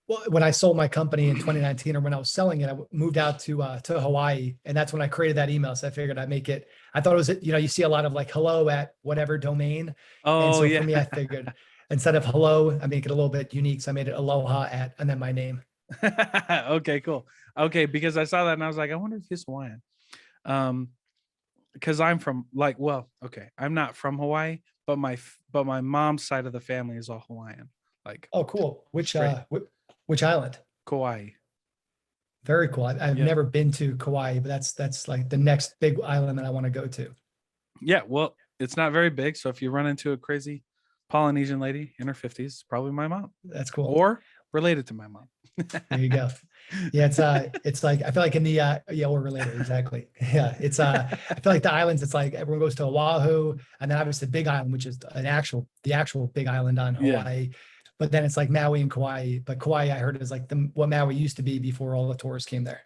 Speaker 2: Well, when I sold my company in 2019, or when I was selling it, I moved out to Hawaii, and that's when I created that email. So I figured I'd make it. I thought it was, you see a lot of like hello at whatever domain, and
Speaker 1: Oh
Speaker 2: so for
Speaker 1: yeah.
Speaker 2: me, I figured instead of hello, I make it a little bit unique. So I made it aloha at, and then my name.
Speaker 1: Okay, cool. Okay, because I saw that and I was like, I wonder if he's Hawaiian. Um, because I'm from like, well, okay, I'm not from Hawaii, but my mom's side of the family is all Hawaiian, like
Speaker 2: Oh, cool.
Speaker 1: straight
Speaker 2: Which island?
Speaker 1: Kauai.
Speaker 2: Very cool. I've
Speaker 1: Yeah.
Speaker 2: never been to Kauai, but that's like the next big island that I want to go to.
Speaker 1: Yeah, well, it's not very big, so if you run into a crazy Polynesian lady in her 50s, probably my mom
Speaker 2: That's cool.
Speaker 1: or related to my mom.
Speaker 2: There you go. Yeah, it's like I feel like in the yeah, we're related, exactly. Yeah, it's I feel like the islands, it's like everyone goes to Oahu, and then obviously Big Island, which is the actual big island on
Speaker 1: Yeah.
Speaker 2: Hawaii. But then it's like Maui and Kauai. But Kauai, I heard, is like what Maui used to be before all the tourists came there.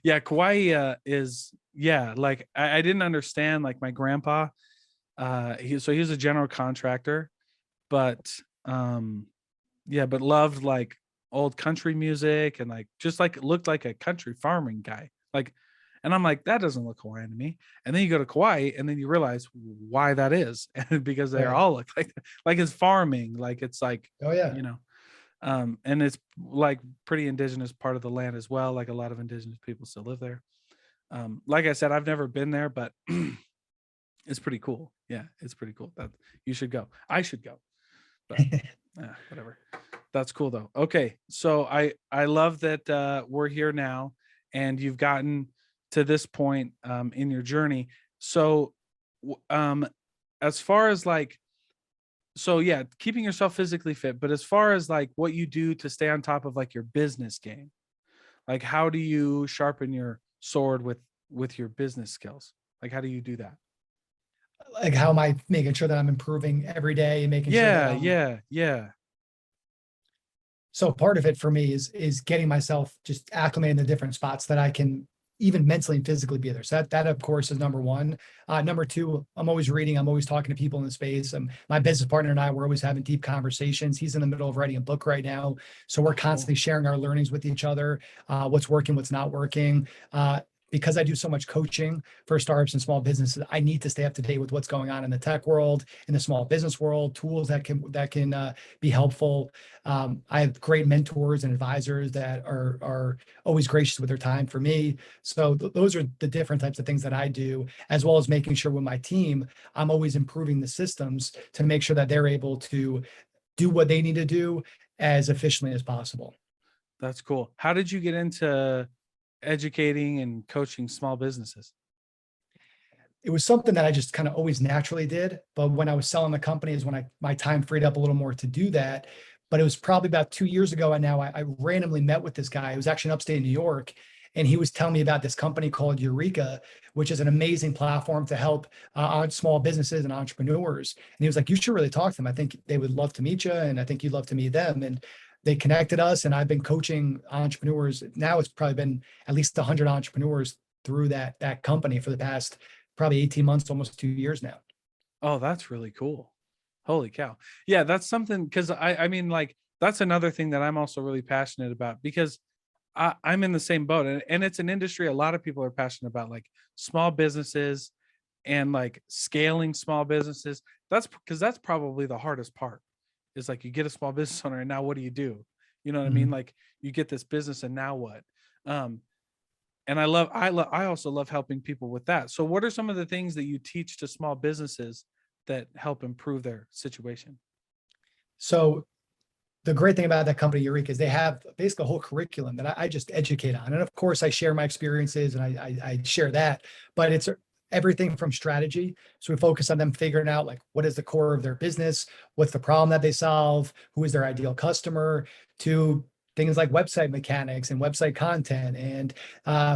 Speaker 1: Yeah, Kauai is yeah, like I didn't understand like my grandpa he was a general contractor, but yeah, but loved like old country music and like just like looked like a country farming guy. Like, and I'm like, that doesn't look Hawaiian to me. And then you go to Kauai and then you realize why that is. And because they
Speaker 2: Right.
Speaker 1: all look like it's farming, like it's like,
Speaker 2: Oh yeah.
Speaker 1: you know, and it's like pretty indigenous part of the land as well. Like a lot of indigenous people still live there. Like I said, I've never been there, but it's pretty cool. Yeah, it's pretty cool. That you should go. I should go, but whatever. That's cool though. Okay, so I love that we're here now, and you've gotten to this point in your journey. So, as far as like, so yeah, keeping yourself physically fit, but as far as like what you do to stay on top of like your business game, like how do you sharpen your sword with your business skills? Like how do you do that?
Speaker 2: Like how am I making sure that I'm improving every day and making sure that
Speaker 1: Yeah,
Speaker 2: I'm
Speaker 1: yeah, yeah.
Speaker 2: so part of it for me is getting myself just acclimating the different spots that I can even mentally and physically be there. So that of course is number one. Number two, I'm always reading. I'm always talking to people in the space. My business partner and I, we're always having deep conversations. He's in the middle of writing a book right now. So we're
Speaker 1: Cool.
Speaker 2: constantly sharing our learnings with each other, what's working, what's not working. because I do so much coaching for startups and small businesses, I need to stay up to date with what's going on in the tech world, in the small business world, tools that can be helpful. I have great mentors and advisors that are always gracious with their time for me. So those are the different types of things that I do, as well as making sure with my team, I'm always improving the systems to make sure that they're able to do what they need to do as efficiently as possible.
Speaker 1: That's cool. How did you get into educating and coaching small businesses?
Speaker 2: It was something that I just kind of always naturally did. But when I was selling the company is when my time freed up a little more to do that. But it was probably about 2 years ago. And now I randomly met with this guy who was actually in upstate New York. And he was telling me about this company called Eureka, which is an amazing platform to help on small businesses and entrepreneurs. And he was like, you should really talk to them. I think they would love to meet you. And I think you'd love to meet them. And they connected us. And I've been coaching entrepreneurs. Now it's probably been at least 100 entrepreneurs through that company for the past probably 18 months, almost 2 years now.
Speaker 1: Oh, that's really cool. Holy cow. Yeah, that's something because I mean, like, that's another thing that I'm also really passionate about because I'm in the same boat. And it's an industry a lot of people are passionate about, like small businesses and like scaling small businesses. That's because that's probably the hardest part is like you get a small business owner and now what do you do? You know what I mean?
Speaker 2: Mhm.
Speaker 1: Like you get this business and now what? Um, and I also love helping people with that. So what are some of the things that you teach to small businesses that help improve their situation?
Speaker 2: So the great thing about that company, Eureka, is they have basically a whole curriculum that I just educate on. And of course, I share my experiences and I share that, but it's everything from strategy. So we focus on them figuring out like what is the core of their business, what's the problem that they solve, who is their ideal customer, to things like website mechanics and website content and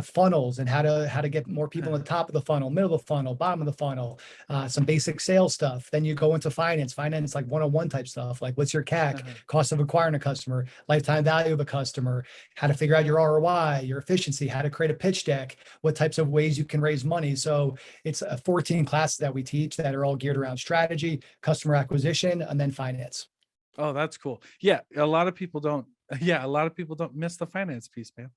Speaker 2: funnels and how to get more people in the top of the funnel, middle of the funnel, bottom of the funnel, some basic sales stuff. Then you go into finance like one-on-one type stuff, like what's your CAC, cost of acquiring a customer, lifetime value of a customer, how to figure out your ROI, your efficiency, how to create a pitch deck, what types of ways you can raise money. So it's 14 classes that we teach that are all geared around strategy, customer acquisition, and then finance.
Speaker 1: Oh, that's cool. Yeah, a lot of people don't yeah, a lot of people don't miss the finance piece, man.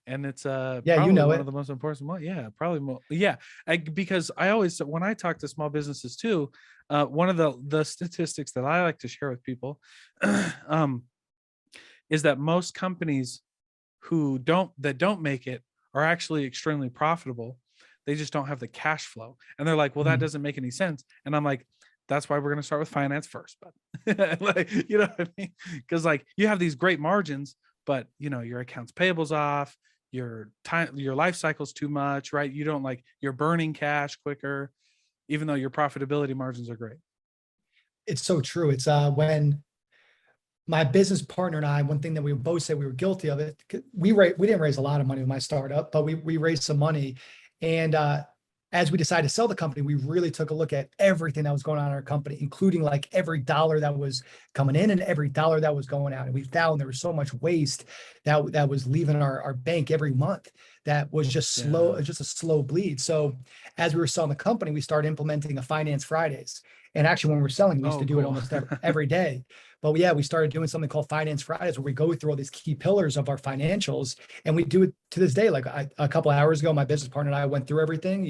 Speaker 1: And it's
Speaker 2: Yeah, you
Speaker 1: probably
Speaker 2: know
Speaker 1: one of
Speaker 2: it.
Speaker 1: the most important one. Yeah, probably more. Yeah, because I always when I talk to small businesses too, one of the statistics that I like to share with people um is that most companies who don't make it are actually extremely profitable. They just don't have the cash flow. And they're like, "Well, that
Speaker 2: Mhm.
Speaker 1: doesn't make any sense." And I'm like, "That's why we're going to start with finance first." But like, you know what I mean? Cuz like you have these great margins, but you know, your accounts payables off, your life cycle's too much, right? You don't like you're burning cash quicker even though your profitability margins are great.
Speaker 2: It's so true. It's when my business partner and I, one thing that we both said we were guilty of it. We didn't raise a lot of money with my startup, but we raised some money, and as we decided to sell the company, we really took a look at everything that was going on in our company, including like every dollar that was coming in and every dollar that was going out. And we found there was so much waste that was leaving our bank every month that was just slow,
Speaker 1: Yeah.
Speaker 2: just a slow bleed. So as we were selling the company, we started implementing a finance Fridays. And actually, when we were selling, we used
Speaker 1: Oh,
Speaker 2: to do it
Speaker 1: cool.
Speaker 2: almost every day. But yeah, we started doing something called Finance Fridays, where we go through all these key pillars of our financials, and we do it to this day. Like a couple of hours ago, my business partner and I went through everything.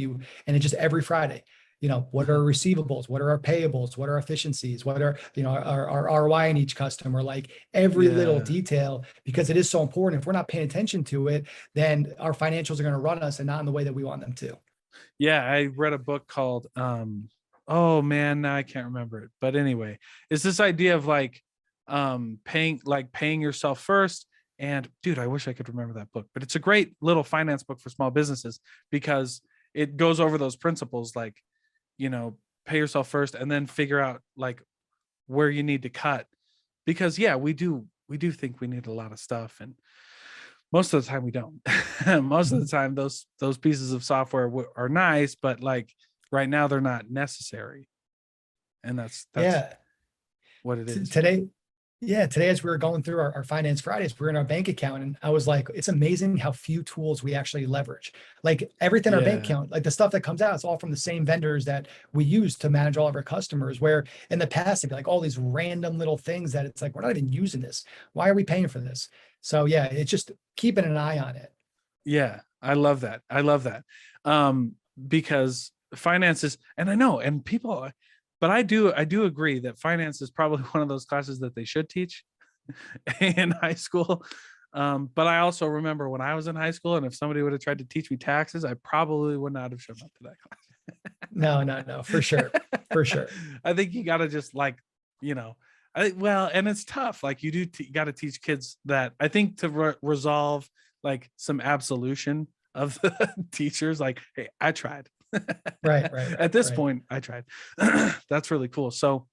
Speaker 2: And it's just every Friday. You know, what are our receivables? What are our payables? What are our efficiencies? What are our ROI in each customer? Like every little
Speaker 1: Yeah.
Speaker 2: detail, because it is so important. If we're not paying attention to it, then our financials are going to run us and not in the way that we want them to.
Speaker 1: Yeah, I read a book called oh man, now I can't remember it. But anyway, it's this idea of paying yourself first. And dude, I wish I could remember that book, but it's a great little finance book for small businesses because it goes over those principles like, you know, pay yourself first and then figure out like where you need to cut. Because yeah, we do think we need a lot of stuff and most of the time we don't. Most of the
Speaker 2: Mhm.
Speaker 1: time those pieces of software are nice, but like right now they're not necessary, and that's
Speaker 2: Yeah.
Speaker 1: what it is.
Speaker 2: Today, yeah, today as we were going through our finance Fridays, we are in our bank account, and I was like, it's amazing how few tools we actually leverage. Like everything in our bank
Speaker 1: Yeah.
Speaker 2: account, like the stuff that comes out, it's all from the same vendors that we use to manage all of our customers. Where in the past, it'd be like all these random little things that it's like, we're not even using this. Why are we paying for this? So yeah, it's just keeping an eye on it.
Speaker 1: Yeah. I love that. I love that. Because finances, and I know, and people, but I do agree that finance is probably one of those classes that they should teach in high school. But I also remember when I was in high school, and if somebody would have tried to teach me taxes, I probably would not have shown up to that
Speaker 2: No, no, no, for sure. For
Speaker 1: class.
Speaker 2: sure.
Speaker 1: I think you got to just like, you know, well, and it's tough. Like you do, got to teach kids that. I think to resolve like some absolution of the teachers, like, hey, I tried.
Speaker 2: Right, right,
Speaker 1: At
Speaker 2: right,
Speaker 1: this
Speaker 2: right.
Speaker 1: point, I tried. That's really cool. So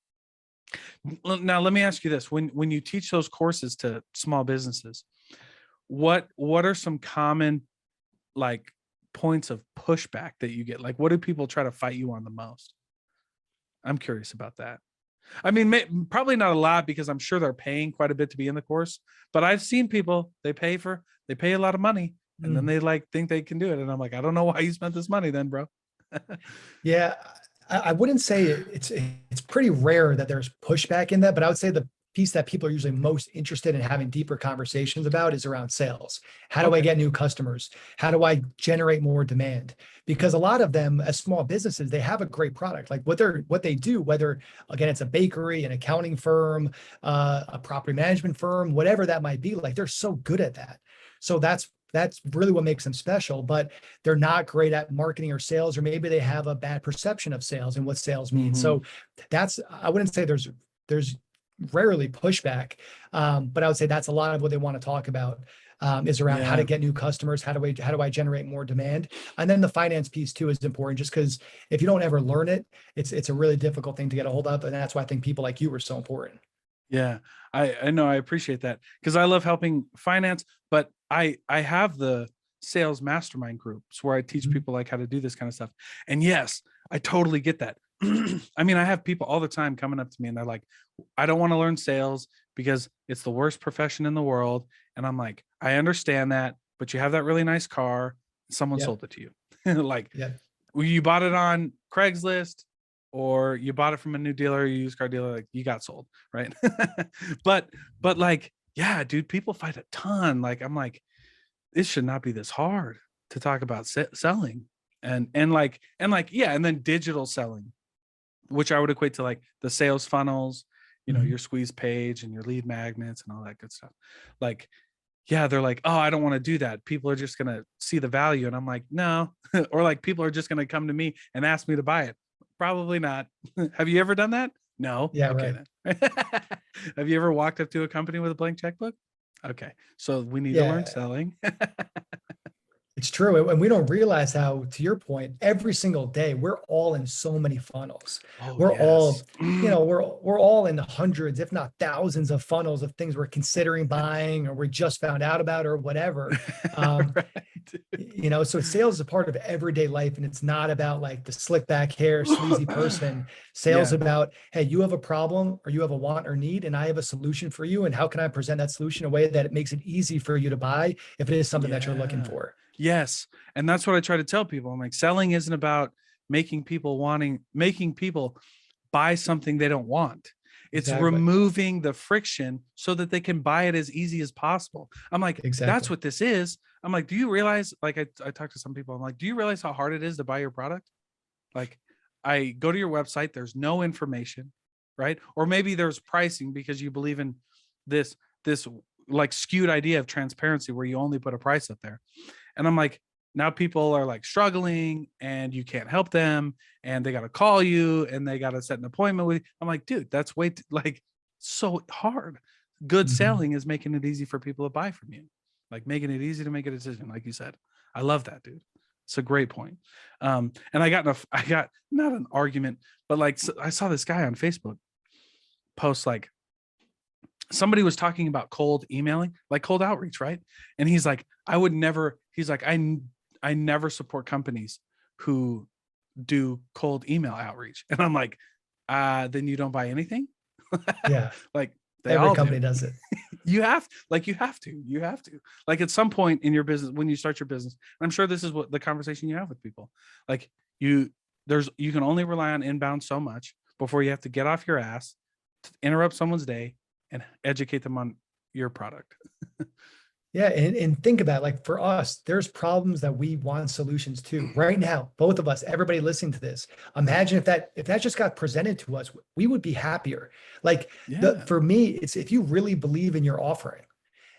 Speaker 1: now let me ask you this: when you teach those courses to small businesses, what are some common like points of pushback that you get? Like, what do people try to fight you on the most? I'm curious about that. I mean, probably not a lot because I'm sure they're paying quite a bit to be in the course. But I've seen people they pay a lot of money and then
Speaker 2: Mm.
Speaker 1: they like think they can do it, and I'm like, I don't know why you spent this money then, bro.
Speaker 2: Yeah, I wouldn't say it's pretty rare that there's pushback in that, but I would say the piece that people are usually most interested in having deeper conversations about is around sales. How do I
Speaker 1: Okay.
Speaker 2: get new customers? How do I generate more demand? Because a lot of them, as small businesses, they have a great product. Like what they do, whether again it's a bakery, an accounting firm, a property management firm, whatever that might be. Like they're so good at that. So that's really what makes them special. But they're not great at marketing or sales, or maybe they have a bad perception of sales and what sales means.
Speaker 1: Hmm.
Speaker 2: So that's, I wouldn't say there's rarely pushback, but I would say that's a lot of what they want to talk about, is around how to
Speaker 1: Yeah.
Speaker 2: get new customers, how do I generate more demand, and then the finance piece too is important. Just because if you don't ever learn it, it's a really difficult thing to get a hold of, and that's why I think people like you are so important.
Speaker 1: Yeah, I know, I appreciate that because I love helping finance, but I have the sales mastermind groups where I teach
Speaker 2: Mhm.
Speaker 1: people like how to do this kind of stuff. And yes, I totally get that. I mean, I have people all the time coming up to me and they're like, I don't want to learn sales because it's the worst profession in the world. And I'm like, I understand that, but you have that really nice car. Someone
Speaker 2: Yep.
Speaker 1: sold it to you. Like
Speaker 2: Yep.
Speaker 1: you bought it on Craigslist or you bought it from a new dealer, a used car dealer, like you got sold, right? but but like, yeah, dude, people fight a ton. Like I'm like, this should not be this hard to talk about selling and like yeah, and then digital selling, which I would equate to like the sales funnels,
Speaker 2: Mhm.
Speaker 1: your squeeze page and your lead magnets and all that good stuff. Like yeah, they're like, oh, I don't want to do that. People are just going to see the value. And I'm like, no. Or like people are just going to come to me and ask me to buy it. Probably not. Have you ever done that? No.
Speaker 2: Yeah.
Speaker 1: Okay,
Speaker 2: Right.
Speaker 1: then. Have you ever walked up to a company with a blank checkbook? Okay. So we need to learn
Speaker 2: Yeah.
Speaker 1: selling.
Speaker 2: It's true. And we don't realize how, to your point, every single day we're all in so many funnels.
Speaker 1: Oh,
Speaker 2: We're
Speaker 1: yes.
Speaker 2: all, we're all in the hundreds, if not thousands of funnels of things we're considering buying or we just found out about or whatever. Um,
Speaker 1: Right.
Speaker 2: so sales is a part of everyday life, and it's not about like the slick back hair, sleazy person. Sales
Speaker 1: Yeah.
Speaker 2: about, hey, you have a problem or you have a want or need, and I have a solution for you. And how can I present that solution in a way that it makes it easy for you to buy if it is something that you're looking
Speaker 1: Yeah.
Speaker 2: for?
Speaker 1: Yes. And that's what I try to tell people. I'm like, selling isn't about making people buy something they don't want. It's
Speaker 2: Exactly.
Speaker 1: removing the friction so that they can buy it as easy as possible. I'm like, that's
Speaker 2: Exactly.
Speaker 1: what this is. I'm like, do you realize, like, I talk to some people, I'm like, do you realize how hard it is to buy your product? Like, I go to your website, there's no information, right? Or maybe there's pricing because you believe in this like skewed idea of transparency where you only put a price up there. And I'm like, now people are like struggling and you can't help them and they got to call you and they got to set an appointment with you. I'm like, dude, that's like so hard. Good
Speaker 2: Mhm.
Speaker 1: selling is making it easy for people to buy from you, like making it easy to make a decision. Like you said, I love that, dude. It's a great point. And I got not an argument, but like I saw this guy on Facebook post like somebody was talking about cold emailing, like cold outreach, right? And he's like, he's like, I never support companies who do cold email outreach. And I'm like, then you don't buy anything.
Speaker 2: Yeah.
Speaker 1: Like they
Speaker 2: Every
Speaker 1: all
Speaker 2: company
Speaker 1: do.
Speaker 2: does it.
Speaker 1: You have to, like at some point in your business, when you start your business, I'm sure this is what the conversation you have with people, like you, you can only rely on inbound so much before you have to get off your ass, interrupt someone's day and educate them on your product.
Speaker 2: Yeah, and think about it, like for us, there's problems that we want solutions to right now. Both of us, everybody listening to this, imagine if that just got presented to us, we would be happier. Like the
Speaker 1: Yeah.
Speaker 2: for me, it's if you really believe in your offering,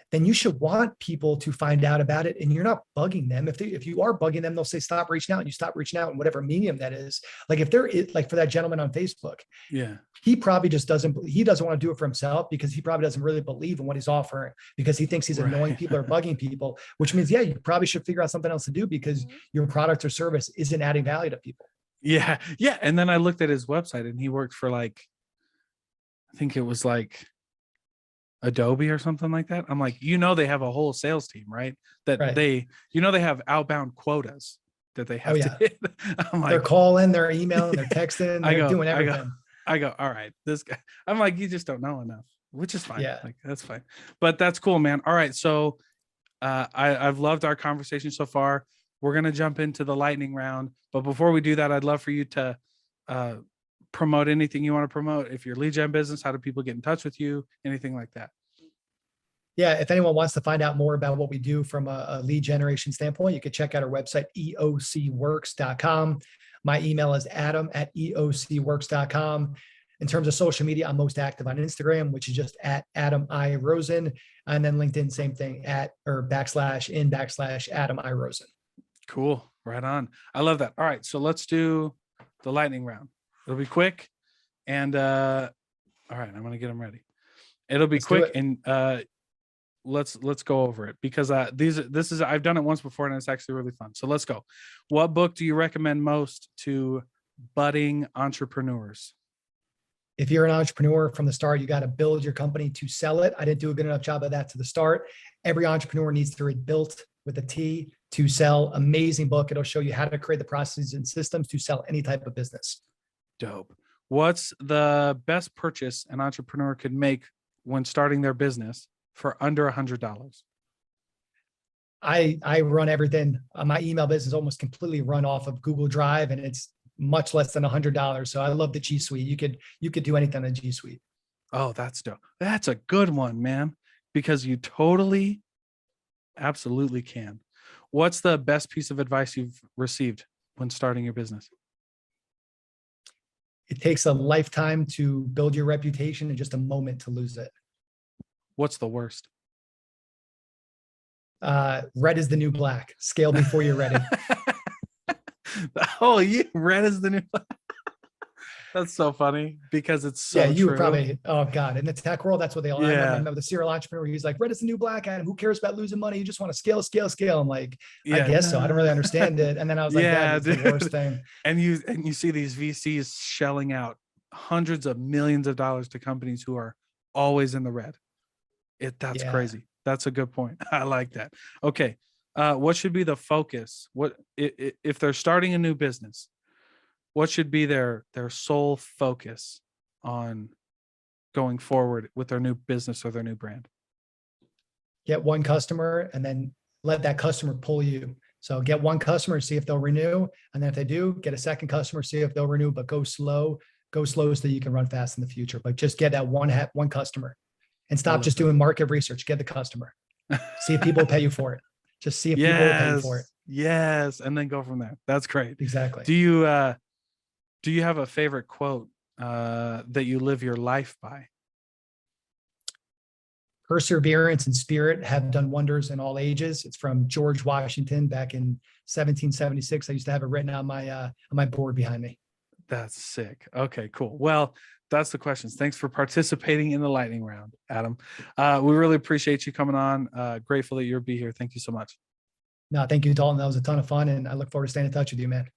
Speaker 2: then you should want people to find out about it, and you're not bugging them. If you are bugging them, they'll say stop reaching out, and you stop reaching out in whatever medium that is. Like if there is, like for that gentleman on Facebook,
Speaker 1: Yeah.
Speaker 2: he probably just doesn't want to do it for himself because he probably doesn't really believe in what he's offering because he thinks he's annoying
Speaker 1: Right.
Speaker 2: people or bugging people, which means, yeah, you probably should figure out something else to do because your product or service isn't adding value to people.
Speaker 1: Yeah. Yeah. And then I looked at his website and he worked for like, I think it was like Adobe or something like that. I'm like, they have a whole sales team, right? That
Speaker 2: Right.
Speaker 1: they have outbound quotas that they
Speaker 2: Oh
Speaker 1: have to
Speaker 2: yeah.
Speaker 1: hit. I'm
Speaker 2: They're
Speaker 1: like,
Speaker 2: calling, they're emailing, they're texting,
Speaker 1: I
Speaker 2: they're
Speaker 1: go,
Speaker 2: doing
Speaker 1: I go,
Speaker 2: everything.
Speaker 1: I go, all right, this guy. I'm like, you just don't know enough, which is fine.
Speaker 2: Yeah.
Speaker 1: Like, that's fine. But that's cool, man. All right. So I've loved our conversation so far. We're gonna jump into the lightning round. But before we do that, I'd love for you to uh promote anything you want to promote. If you're lead gen business, how do people get in touch with you? Anything like that.
Speaker 2: Yeah, if anyone wants to find out more about what we do from a lead generation standpoint, you can check out our website, eocworks.com. My email is adam@eocworks.com. In terms of social media, I'm most active on Instagram, which is just at Adam I Rosen. And then LinkedIn, same thing, at or / Adam I Rosen.
Speaker 1: Cool. Right on. I love that. All right. So let's do the lightning round. It'll be quick. And all right, I'm gonna get them ready. It'll be
Speaker 2: Let's do
Speaker 1: quick
Speaker 2: it.
Speaker 1: and let's go over it because this is I've done it once before and it's actually really fun. So let's go. What book do you recommend most to budding entrepreneurs?
Speaker 2: If you're an entrepreneur from the start, you got to build your company to sell it. I didn't do a good enough job of that to the start. Every entrepreneur needs to read Built with a T to Sell. Amazing book. It'll show you how to create the processes and systems to sell any type of business.
Speaker 1: Dope. What's the best purchase an entrepreneur could make when starting their business for under $100?
Speaker 2: I run everything. My email business almost completely run off of Google Drive, and it's much less than $100. So I love the G Suite. You could do anything in the G Suite.
Speaker 1: Oh, that's dope. That's a good one, man, because you totally, absolutely can. What's the best piece of advice you've received when starting your business?
Speaker 2: It takes a lifetime to build your reputation and just a moment to lose it.
Speaker 1: What's the worst?
Speaker 2: Red is the new black. Scale before you're ready.
Speaker 1: Oh, red is the new. That's so funny because it's so
Speaker 2: Yeah, you
Speaker 1: true.
Speaker 2: would probably. Oh God, in the tech world, that's what they all. I
Speaker 1: Yeah.
Speaker 2: remember the serial entrepreneur. He's like, "Red is the new black, Adam. Who cares about losing money? You just want to scale, scale, scale." I'm like, I
Speaker 1: Yeah.
Speaker 2: guess so. I don't really
Speaker 1: No.
Speaker 2: understand it. And then I was like,
Speaker 1: Yeah,
Speaker 2: "That is the worst
Speaker 1: dude.
Speaker 2: thing."
Speaker 1: And you see these VCs shelling out hundreds of millions of dollars to companies who are always in the red. That's
Speaker 2: Yeah,
Speaker 1: crazy. That's a good point. I like that. Okay. What should be the focus? If they're starting a new business, what should be their sole focus on going forward with their new business or their new brand?
Speaker 2: get one customer and then let that customer pull you. So get one customer, see if they'll renew, and then if they do, get a second customer, see if they'll renew. But go slow so that you can run fast in the future. But just get that one customer, and
Speaker 1: I
Speaker 2: stop
Speaker 1: love
Speaker 2: just
Speaker 1: that.
Speaker 2: doing market research. Get the customer. See if people will pay you for it. Just see if people will pay you for it.
Speaker 1: Yes. Yes. And then go from there. That's great.
Speaker 2: Exactly.
Speaker 1: Do you have a favorite quote that you live your life by?
Speaker 2: Perseverance and spirit have done wonders in all ages. It's from George Washington back in 1776. I used to have it written on my board behind me.
Speaker 1: That's sick. Okay, cool. Well, that's the questions. Thanks for participating in the lightning round, Adam. We really appreciate you coming on. Grateful that you'll be here. Thank you so much.
Speaker 2: No, thank you, Dalton. That was a ton of fun, and I look forward to staying in touch with you, man.